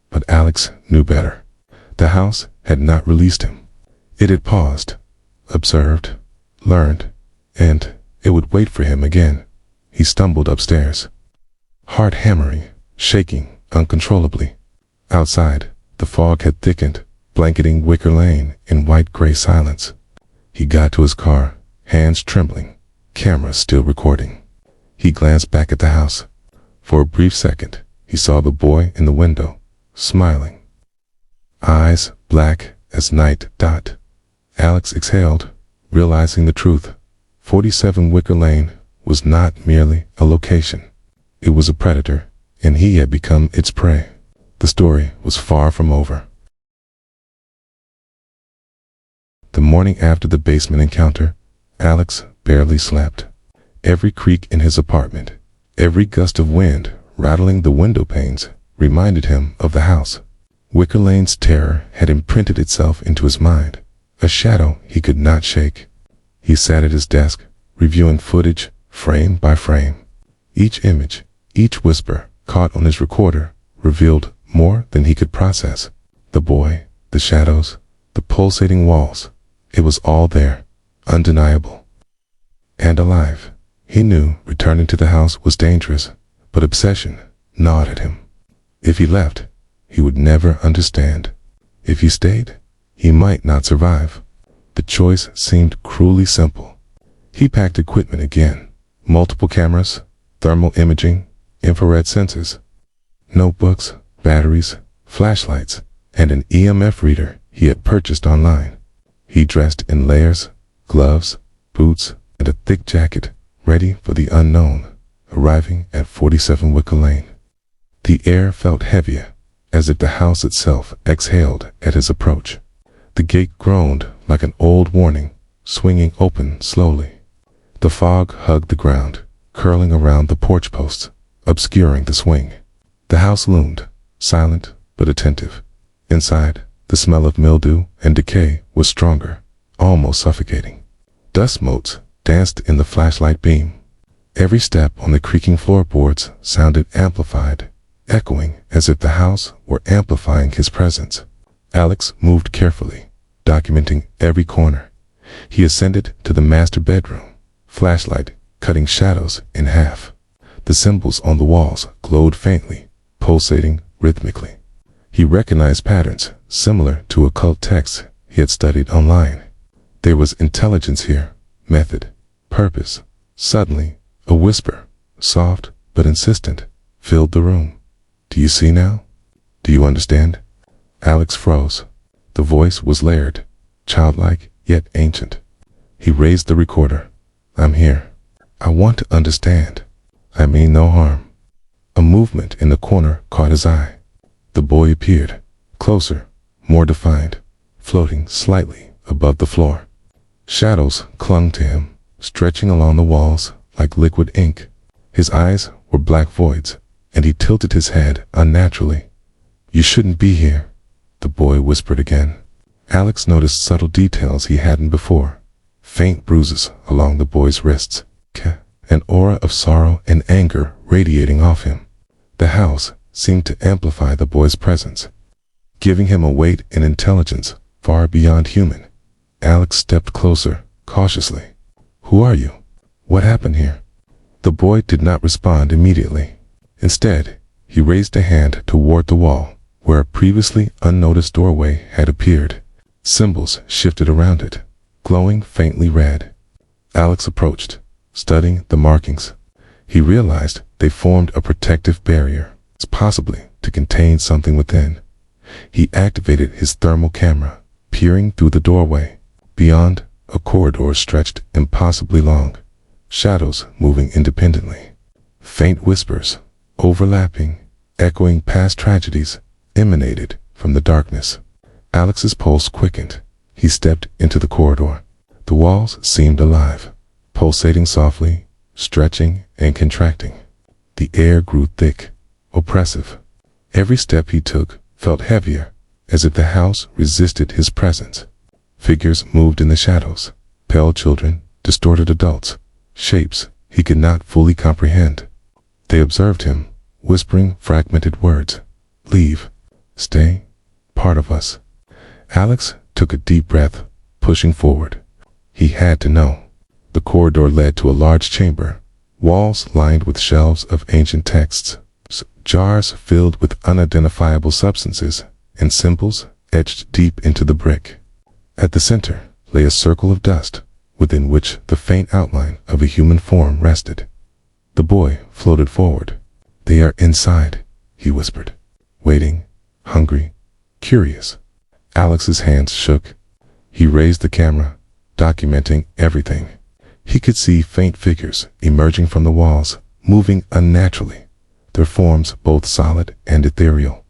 But Alex knew better. The house had not released him. It had paused, observed, learned, and it would wait for him again. He stumbled upstairs, heart hammering, shaking uncontrollably. Outside, the fog had thickened, blanketing Wicker Lane in white-gray silence. He got to his car, hands trembling, camera still recording. He glanced back at the house. For a brief second, he saw the boy in the window, smiling. Eyes black as night. Alex exhaled, realizing the truth. 47 Wicker Lane was not merely a location. It was a predator, and he had become its prey. The story was far from over. The morning after the basement encounter, Alex barely slept. Every creak in his apartment, every gust of wind rattling the window panes, reminded him of the house. Wicker Lane's terror had imprinted itself into his mind, a shadow he could not shake. He sat at his desk, reviewing footage, frame by frame. Each image, each whisper caught on his recorder revealed more than he could process. The boy, the shadows, the pulsating walls. It was all there, undeniable. And alive. He knew returning to the house was dangerous, but obsession gnawed at him. If he left, he would never understand. If he stayed, he might not survive. The choice seemed cruelly simple. He packed equipment again, multiple cameras, thermal imaging, infrared sensors, notebooks, batteries, flashlights, and an EMF reader he had purchased online. He dressed in layers, gloves, boots, and a thick jacket, ready for the unknown, arriving at 47 Wicker Lane. The air felt heavier, as if the house itself exhaled at his approach. The gate groaned like an old warning, swinging open slowly. The fog hugged the ground, curling around the porch posts, obscuring the swing. The house loomed, silent but attentive. Inside, the smell of mildew and decay was stronger, almost suffocating. Dust motes danced in the flashlight beam. Every step on the creaking floorboards sounded amplified, echoing as if the house were amplifying his presence. Alex moved carefully, documenting every corner. He ascended to the master bedroom, flashlight cutting shadows in half. The symbols on the walls glowed faintly, pulsating rhythmically. He recognized patterns similar to occult texts he had studied online. There was intelligence here, method, purpose. Suddenly, a whisper, soft but insistent, filled the room. Do you see now? Do you understand? Alex froze. The voice was layered, childlike yet ancient. He raised the recorder. I'm here. I want to understand. I mean no harm. A movement in the corner caught his eye. The boy appeared, closer, more defined, floating slightly above the floor. Shadows clung to him, stretching along the walls like liquid ink. His eyes were black voids, and he tilted his head unnaturally. You shouldn't be here, the boy whispered again. Alex noticed subtle details he hadn't before. Faint bruises along the boy's wrists, an aura of sorrow and anger radiating off him. The house seemed to amplify the boy's presence. giving him a weight and intelligence far beyond human. Alex stepped closer, cautiously. "Who are you? What happened here?" The boy did not respond immediately. Instead, he raised a hand toward the wall, where a previously unnoticed doorway had appeared. Symbols shifted around it, glowing faintly red. Alex approached, studying the markings. He realized they formed a protective barrier, possibly to contain something within. He activated his thermal camera, peering through the doorway. Beyond, a corridor stretched impossibly long, shadows moving independently. Faint whispers, overlapping, echoing past tragedies, emanated from the darkness. Alex's pulse quickened. He stepped into the corridor. The walls seemed alive, pulsating softly, stretching and contracting. The air grew thick, oppressive. Every step he took felt heavier, as if the house resisted his presence. Figures moved in the shadows, pale children, distorted adults, shapes he could not fully comprehend. They observed him, whispering fragmented words. "Leave. Stay. Part of us." Alex took a deep breath, pushing forward. He had to know. The corridor led to a large chamber, walls lined with shelves of ancient texts, jars filled with unidentifiable substances, and symbols etched deep into the brick. At the center lay a circle of dust, within which the faint outline of a human form rested. The boy floated forward. "They are inside," he whispered, waiting, hungry, curious. Alex's hands shook. He raised the camera, documenting everything. He could see faint figures emerging from the walls, moving unnaturally, their forms both solid and ethereal.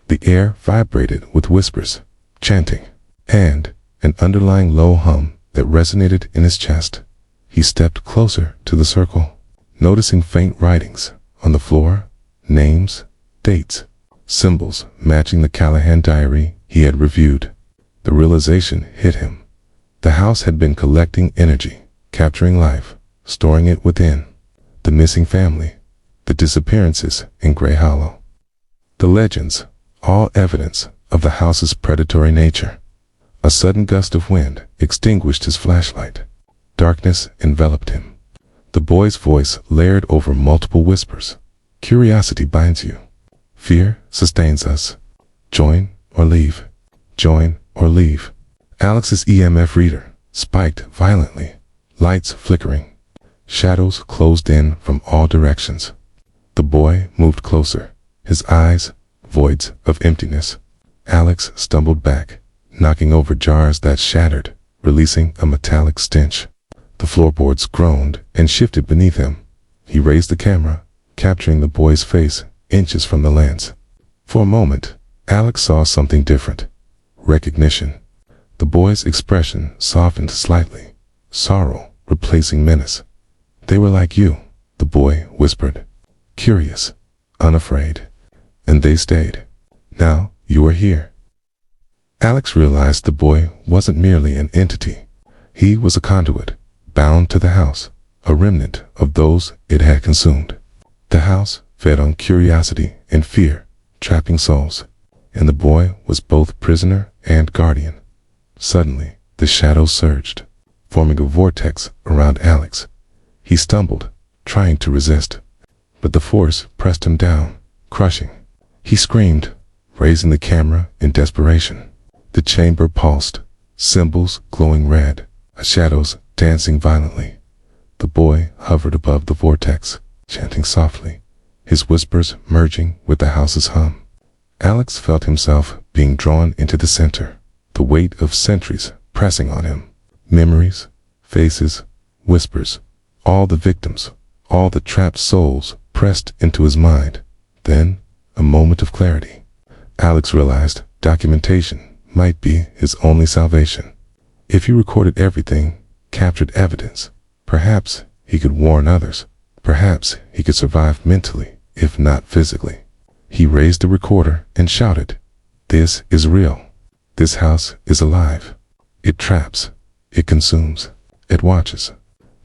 The air vibrated with whispers, chanting, and an underlying low hum that resonated in his chest. He stepped closer to the circle, noticing faint writings on the floor, names, dates, symbols matching the Callahan diary he had reviewed. The realization hit him. The house had been collecting energy, capturing life, storing it within. The missing family, the disappearances in Gray Hollow. The legends, all evidence of the house's predatory nature. A sudden gust of wind extinguished his flashlight. Darkness enveloped him. The boy's voice layered over multiple whispers. "Curiosity binds you. Fear sustains us. Join or leave. Join or leave." Alex's EMF reader spiked violently, lights flickering. Shadows closed in from all directions. The boy moved closer, his eyes voids of emptiness. Alex stumbled back, knocking over jars that shattered, releasing a metallic stench. The floorboards groaned and shifted beneath him. He raised the camera, capturing the boy's face inches from the lens. For a moment, Alex saw something different. Recognition. The boy's expression softened slightly, sorrow replacing menace. "They were like you," the boy whispered. "Curious, unafraid. And they stayed. Now you are here." Alex realized the boy wasn't merely an entity. He was a conduit, bound to the house, a remnant of those it had consumed. The house fed on curiosity and fear, trapping souls, and the boy was both prisoner and guardian. Suddenly, the shadows surged, forming a vortex around Alex. He stumbled, trying to resist, but the force pressed him down, crushing. He screamed, raising the camera in desperation. The chamber pulsed, symbols glowing red, shadows dancing violently. The boy hovered above the vortex, chanting softly, his whispers merging with the house's hum. Alex felt himself being drawn into the center, the weight of centuries pressing on him. Memories, faces, whispers, all the victims, all the trapped souls pressed into his mind. Then, a moment of clarity. Alex realized documentation might be his only salvation. If he recorded everything, captured evidence, perhaps he could warn others. Perhaps he could survive mentally, if not physically. He raised the recorder and shouted, "This is real. This house is alive. It traps. It consumes. It watches."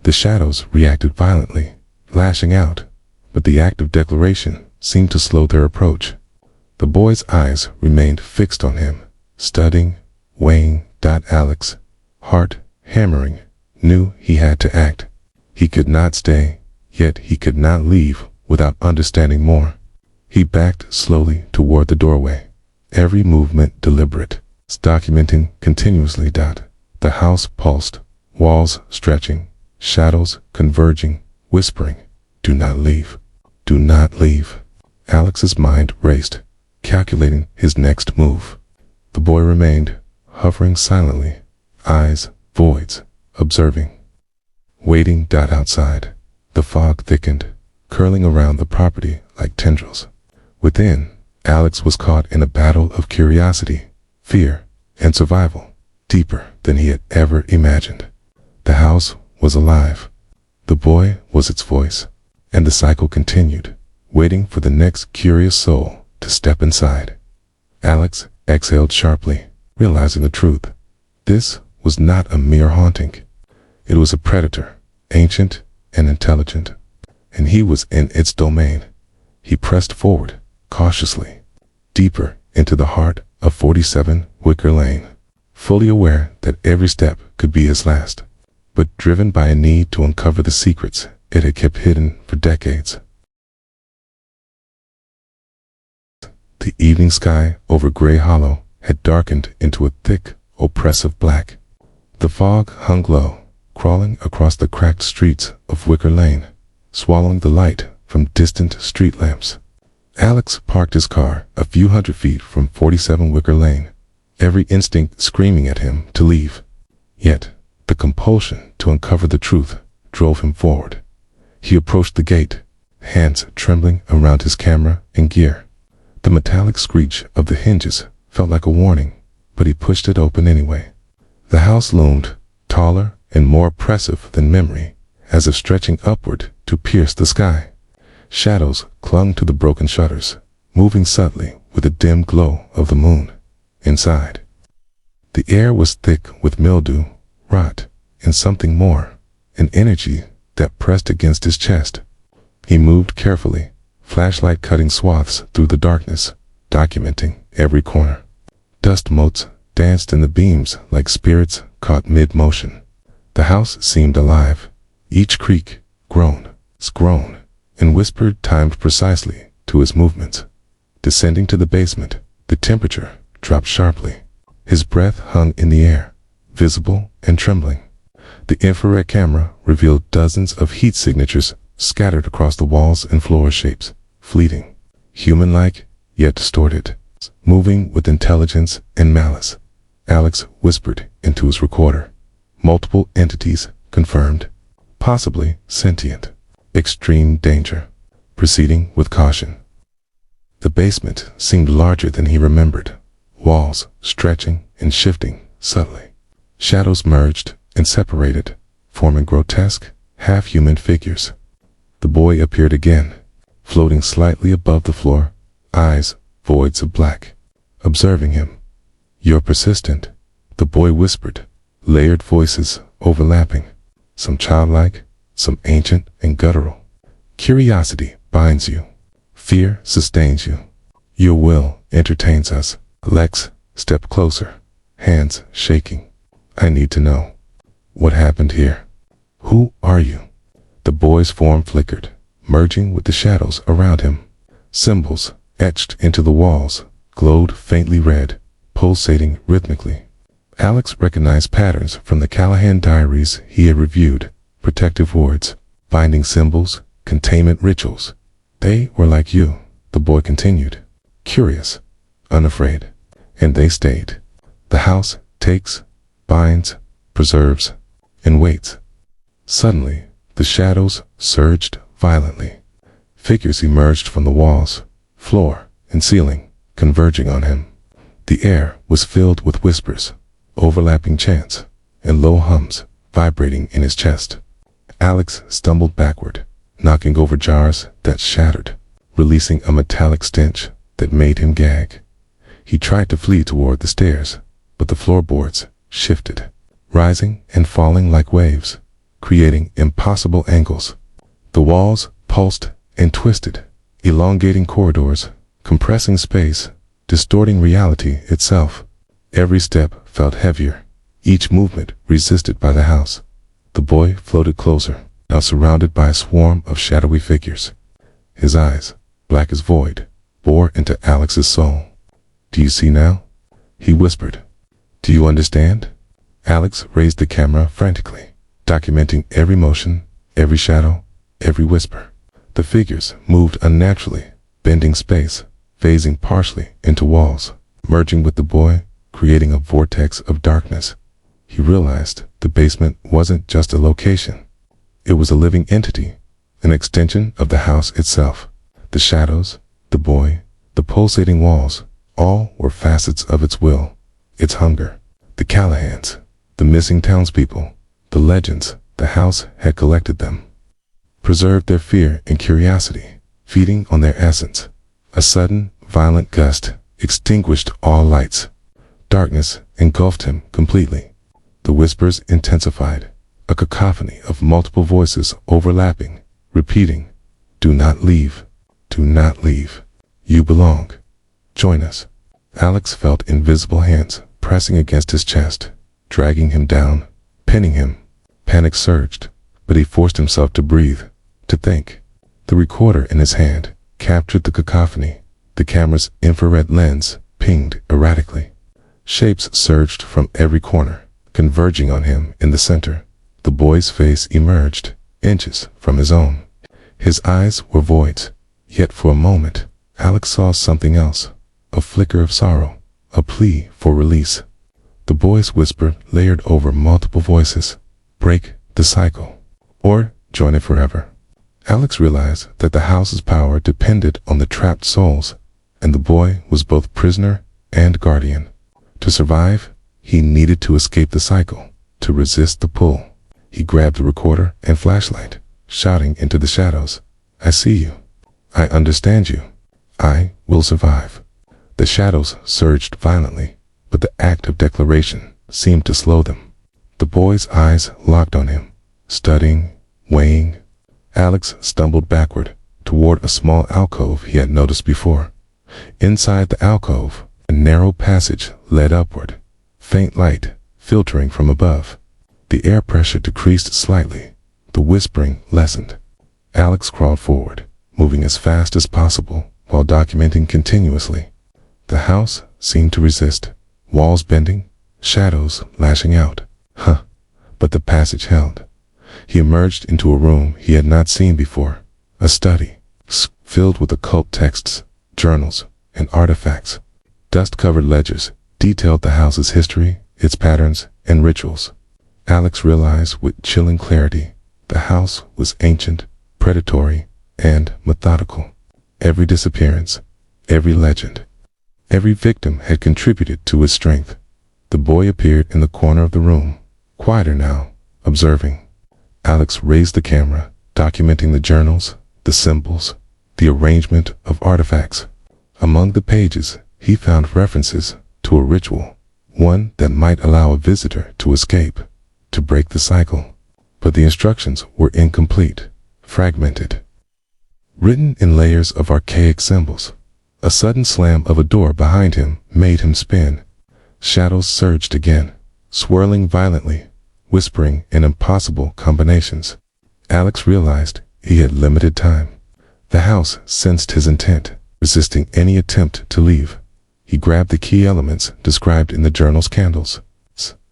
The shadows reacted violently, lashing out, but the act of declaration seemed to slow their approach. The boy's eyes remained fixed on him, studying, weighing. Alex, heart hammering, knew he had to act. He could not stay, yet he could not leave without understanding more. He backed slowly toward the doorway, every movement deliberate, documenting continuously. The house pulsed, walls stretching, shadows converging, whispering, "Do not leave. Do not leave." Alex's mind raced, calculating his next move. The boy remained, hovering silently, eyes voids, observing. Waiting. Outside, the fog thickened, curling around the property like tendrils. Within, Alex was caught in a battle of curiosity, fear, and survival, deeper than he had ever imagined. The house was alive. The boy was its voice, and the cycle continued, waiting for the next curious soul to step inside. Alex exhaled sharply, realizing the truth. This was not a mere haunting. It was a predator, ancient and intelligent, and he was in its domain. He pressed forward, cautiously, deeper into the heart of 47 Wicker Lane, fully aware that every step could be his last, but driven by a need to uncover the secrets it had kept hidden for decades. The evening sky over Gray Hollow had darkened into a thick, oppressive black. The fog hung low, crawling across the cracked streets of Wicker Lane, swallowing the light from distant street lamps. Alex parked his car a few hundred feet from 47 Wicker Lane, every instinct screaming at him to leave. Yet, the compulsion to uncover the truth drove him forward. He approached the gate, hands trembling around his camera and gear. The metallic screech of the hinges felt like a warning, but he pushed it open anyway. The house loomed, taller and more oppressive than memory, as if stretching upward to pierce the sky. Shadows clung to the broken shutters, moving subtly with the dim glow of the moon. Inside, the air was thick with mildew, rot, and something more, an energy that pressed against his chest. He moved carefully, flashlight cutting swaths through the darkness, documenting every corner. Dust motes danced in the beams like spirits caught mid-motion. The house seemed alive. Each creak, groan, and whispered timed precisely to his movements. Descending to the basement, the temperature dropped sharply. His breath hung in the air, visible and trembling. The infrared camera revealed dozens of heat signatures scattered across the walls and floor, shapes, fleeting, human-like, yet distorted, moving with intelligence and malice. Alex whispered into his recorder. Multiple entities confirmed, possibly sentient. Extreme danger. Proceeding with caution. The basement seemed larger than he remembered, walls stretching and shifting subtly. Shadows merged and separated, forming grotesque, half-human figures. The boy appeared again, floating slightly above the floor, eyes voids of black, observing him. "You're persistent," the boy whispered, layered voices overlapping, some childlike, some ancient and guttural. "Curiosity binds you. Fear sustains you. Your will entertains us." Lex stepped closer, hands shaking. "I need to know. What happened here? Who are you?" The boy's form flickered, merging with the shadows around him. Symbols, etched into the walls, glowed faintly red, pulsating rhythmically. Alex recognized patterns from the Callahan diaries he had reviewed, protective words, binding symbols, containment rituals. "They were like you," the boy continued, curious, unafraid. "And they stayed. The house takes, binds, preserves, and waits." Suddenly, the shadows surged violently. Figures emerged from the walls, floor, and ceiling, converging on him. The air was filled with whispers, overlapping chants, and low hums vibrating in his chest. Alex stumbled backward, knocking over jars that shattered, releasing a metallic stench that made him gag. He tried to flee toward the stairs, but the floorboards shifted, rising and falling like waves, creating impossible angles. The walls pulsed and twisted, elongating corridors, compressing space, distorting reality itself. Every step felt heavier, each movement resisted by the house. The boy floated closer, now surrounded by a swarm of shadowy figures. His eyes, black as void, bore into Alex's soul. "Do you see now?" he whispered. "Do you understand?" Alex raised the camera frantically, documenting every motion, every shadow, every whisper. The figures moved unnaturally, bending space, phasing partially into walls, merging with the boy, creating a vortex of darkness. He realized the basement wasn't just a location. It was a living entity, an extension of the house itself. The shadows, the boy, the pulsating walls, all were facets of its will, its hunger. The Callahans, the missing townspeople, the legends, the house had collected them, preserved their fear and curiosity, feeding on their essence. A sudden, violent gust extinguished all lights. Darkness engulfed him completely. The whispers intensified, a cacophony of multiple voices overlapping, repeating, "Do not leave. Do not leave. You belong. Join us." Alex felt invisible hands pressing against his chest, dragging him down, pinning him. Panic surged, but he forced himself to breathe, to think. The recorder in his hand captured the cacophony. The camera's infrared lens pinged erratically. Shapes surged from every corner, converging on him in the center. The boy's face emerged, inches from his own. His eyes were voids, yet for a moment, Alex saw something else, a flicker of sorrow, a plea for release. The boy's whisper layered over multiple voices, "Break the cycle, or join it forever." Alex realized that the house's power depended on the trapped souls, and the boy was both prisoner and guardian. To survive, he needed to escape the cycle, to resist the pull. He grabbed the recorder and flashlight, shouting into the shadows, "I see you. I understand you. I will survive." The shadows surged violently, but the act of declaration seemed to slow them. The boy's eyes locked on him, studying, weighing. Alex stumbled backward, toward a small alcove he had noticed before. Inside the alcove, a narrow passage led upward, faint light filtering from above. The air pressure decreased slightly. The whispering lessened. Alex crawled forward, moving as fast as possible while documenting continuously. The house seemed to resist, walls bending, shadows lashing out. But the passage held. He emerged into a room he had not seen before, a study, filled with occult texts, journals, and artifacts. Dust-covered ledgers detailed the house's history, its patterns, and rituals. Alex realized with chilling clarity the house was ancient, predatory, and methodical. Every disappearance, every legend, every victim had contributed to its strength. The boy appeared in the corner of the room, quieter now, observing. Alex raised the camera, documenting the journals, the symbols, the arrangement of artifacts. Among the pages, he found references to a ritual, one that might allow a visitor to escape, to break the cycle. But the instructions were incomplete, fragmented, written in layers of archaic symbols. A sudden slam of a door behind him made him spin. Shadows surged again, swirling violently, whispering in impossible combinations. Alex realized he had limited time. The house sensed his intent, resisting any attempt to leave. He grabbed the key elements described in the journal's candles,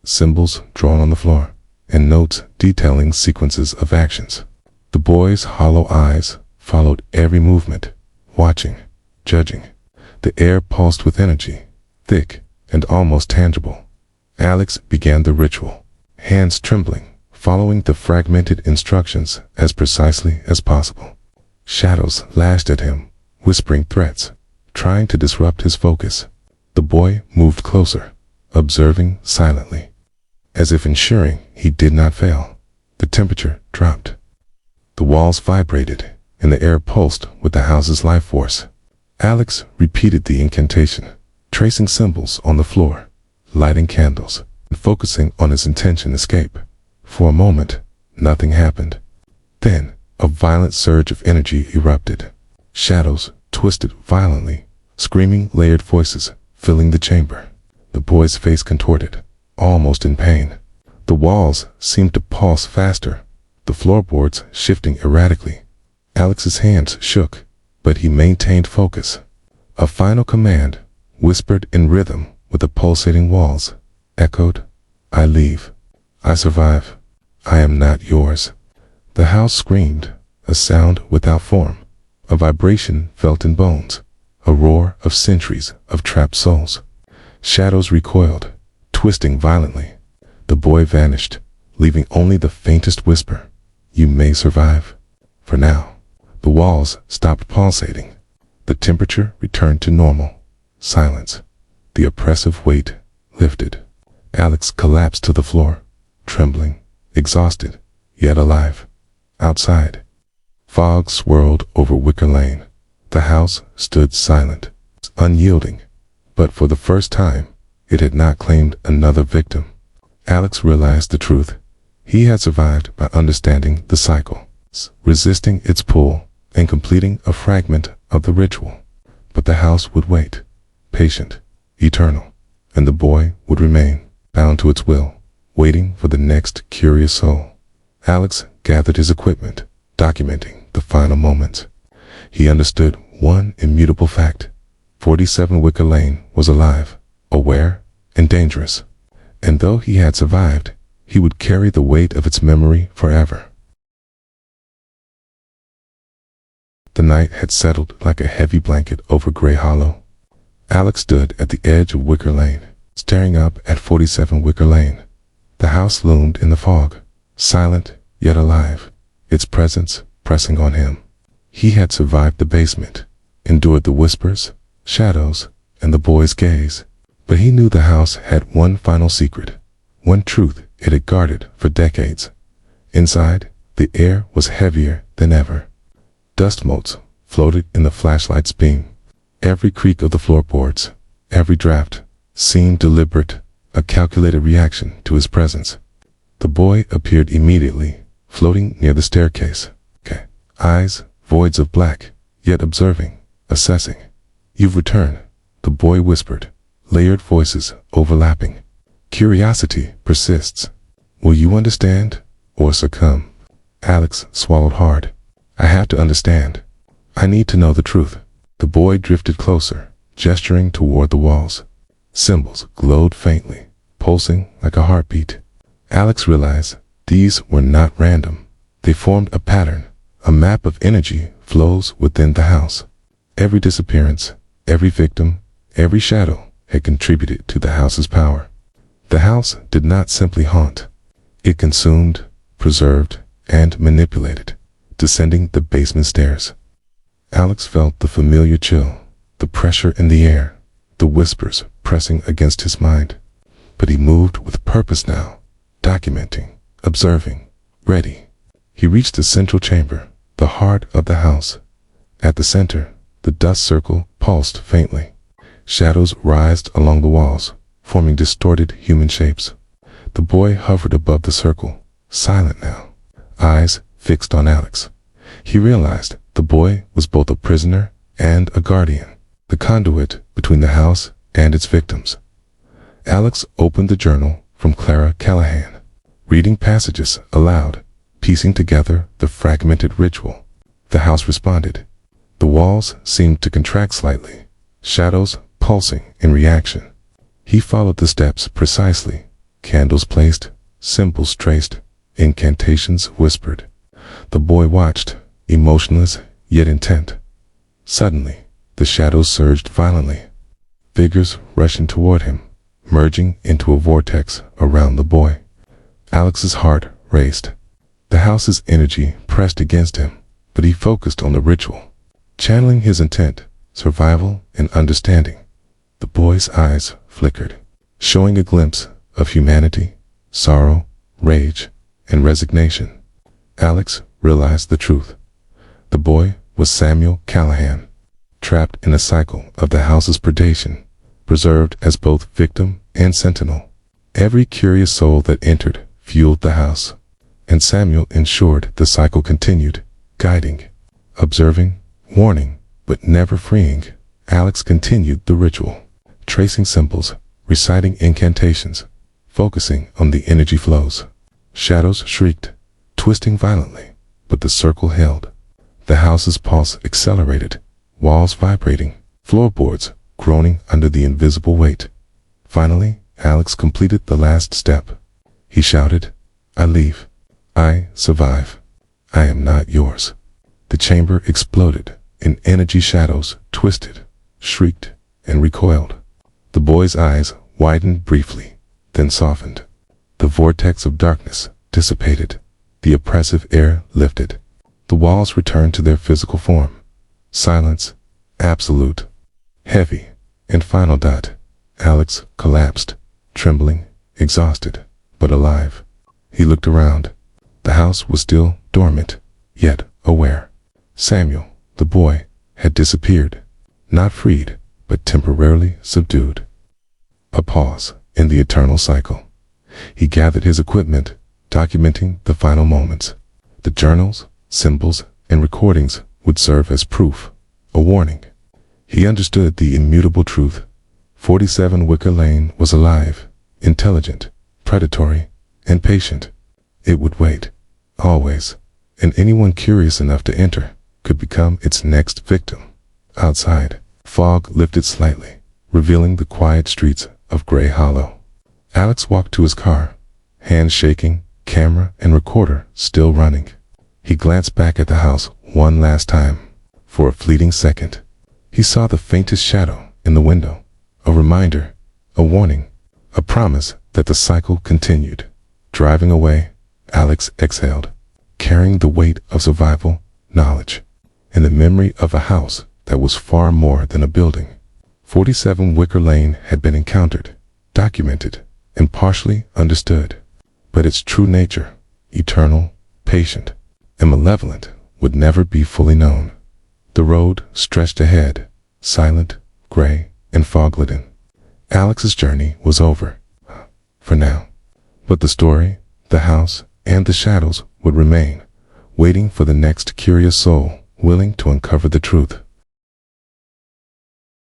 symbols drawn on the floor, and notes detailing sequences of actions. The boy's hollow eyes followed every movement, watching, judging. The air pulsed with energy, thick and almost tangible. Alex began the ritual, hands trembling, following the fragmented instructions as precisely as possible. Shadows lashed at him, whispering threats, trying to disrupt his focus. The boy moved closer, observing silently, as if ensuring he did not fail. The temperature dropped. The walls vibrated, and the air pulsed with the house's life force. Alex repeated the incantation, tracing symbols on the floor, lighting candles, and focusing on his intention escape. For a moment, nothing happened. Then, a violent surge of energy erupted. Shadows twisted violently, screaming layered voices filling the chamber. The boy's face contorted, almost in pain. The walls seemed to pulse faster, the floorboards shifting erratically. Alex's hands shook, but he maintained focus. A final command, whispered in rhythm with the pulsating walls, echoed, "I leave. I survive. I am not yours." The house screamed, a sound without form, a vibration felt in bones, a roar of centuries of trapped souls. Shadows recoiled, twisting violently. The boy vanished, leaving only the faintest whisper, "You may survive. For now." The walls stopped pulsating. The temperature returned to normal. Silence. The oppressive weight lifted. Alex collapsed to the floor, trembling, exhausted, yet alive. Outside, fog swirled over Wicker Lane. The house stood silent, unyielding, but for the first time, it had not claimed another victim. Alex realized the truth. He had survived by understanding the cycle, resisting its pull, and completing a fragment of the ritual. But the house would wait, patient, eternal, and the boy would remain, bound to its will, waiting for the next curious soul. Alex gathered his equipment, documenting the final moments. He understood one immutable fact. 47 Wicker Lane was alive, aware, and dangerous. And though he had survived, he would carry the weight of its memory forever. The night had settled like a heavy blanket over Gray Hollow. Alex stood at the edge of Wicker Lane, staring up at 47 Wicker Lane. The house loomed in the fog, silent yet alive, its presence pressing on him. He had survived the basement, endured the whispers, shadows, and the boy's gaze, but he knew the house had one final secret, one truth it had guarded for decades. Inside, the air was heavier than ever. Dust motes floated in the flashlight's beam. Every creak of the floorboards, every draft, seemed deliberate, a calculated reaction to his presence. The boy appeared immediately, floating near the staircase. Eyes, voids of black, yet observing, assessing. "You've returned," the boy whispered, layered voices overlapping. "Curiosity persists. Will you understand, or succumb?" Alex swallowed hard. "I have to understand. I need to know the truth." The boy drifted closer, gesturing toward the walls. Symbols glowed faintly, pulsing like a heartbeat. Alex realized these were not random. They formed a pattern, a map of energy flows within the house. Every disappearance, every victim, every shadow had contributed to the house's power. The house did not simply haunt. It consumed, preserved, and manipulated, descending the basement stairs. Alex felt the familiar chill, the pressure in the air, the whispers pressing against his mind. But he moved with purpose now, documenting, observing, ready. He reached the central chamber, the heart of the house. At the center, the dust circle pulsed faintly. Shadows writhed along the walls, forming distorted human shapes. The boy hovered above the circle, silent now, eyes fixed on Alex. He realized the boy was both a prisoner and a guardian, the conduit between the house and its victims. Alex opened the journal from Clara Callahan, reading passages aloud, piecing together the fragmented ritual. The house responded. The walls seemed to contract slightly, shadows pulsing in reaction. He followed the steps precisely, candles placed, symbols traced, incantations whispered. The boy watched, emotionless yet intent. Suddenly, the shadows surged violently, figures rushing toward him, merging into a vortex around the boy. Alex's heart raced. The house's energy pressed against him, but he focused on the ritual, channeling his intent, survival, and understanding. The boy's eyes flickered, showing a glimpse of humanity, sorrow, rage, and resignation. Alex realized the truth. The boy was Samuel Callahan, trapped in a cycle of the house's predation, preserved as both victim and sentinel. Every curious soul that entered fueled the house, and Samuel ensured the cycle continued, guiding, observing, warning, but never freeing. Alex continued the ritual, tracing symbols, reciting incantations, focusing on the energy flows. Shadows shrieked, twisting violently, but the circle held. The house's pulse accelerated, walls vibrating, floorboards groaning under the invisible weight. Finally, Alex completed the last step. He shouted, "I leave. I survive. I am not yours." The chamber exploded, and energy shadows twisted, shrieked, and recoiled. The boy's eyes widened briefly, then softened. The vortex of darkness dissipated. The oppressive air lifted. The walls returned to their physical form. Silence, absolute, heavy, and final. Alex collapsed, trembling, exhausted, but alive. He looked around. The house was still dormant, yet aware. Samuel, the boy, had disappeared, not freed, but temporarily subdued. A pause in the eternal cycle. He gathered his equipment, documenting the final moments. The journals, symbols, and recordings would serve as proof, a warning. He understood the immutable truth. 47 Wicker Lane was alive, intelligent, predatory, and patient. It would wait, always, and anyone curious enough to enter could become its next victim. Outside, fog lifted slightly, revealing the quiet streets of Gray Hollow. Alex walked to his car, hands shaking, camera and recorder still running. He glanced back at the house one last time. For a fleeting second, he saw the faintest shadow in the window, a reminder, a warning, a promise that the cycle continued. Driving away, Alex exhaled, carrying the weight of survival, knowledge, and the memory of a house that was far more than a building. 47 Wicker Lane had been encountered, documented, and partially understood. But its true nature, eternal, patient, and malevolent, would never be fully known. The road stretched ahead, silent, gray, and fog-laden. Alex's journey was over, for now. But the story, the house, and the shadows would remain, waiting for the next curious soul willing to uncover the truth.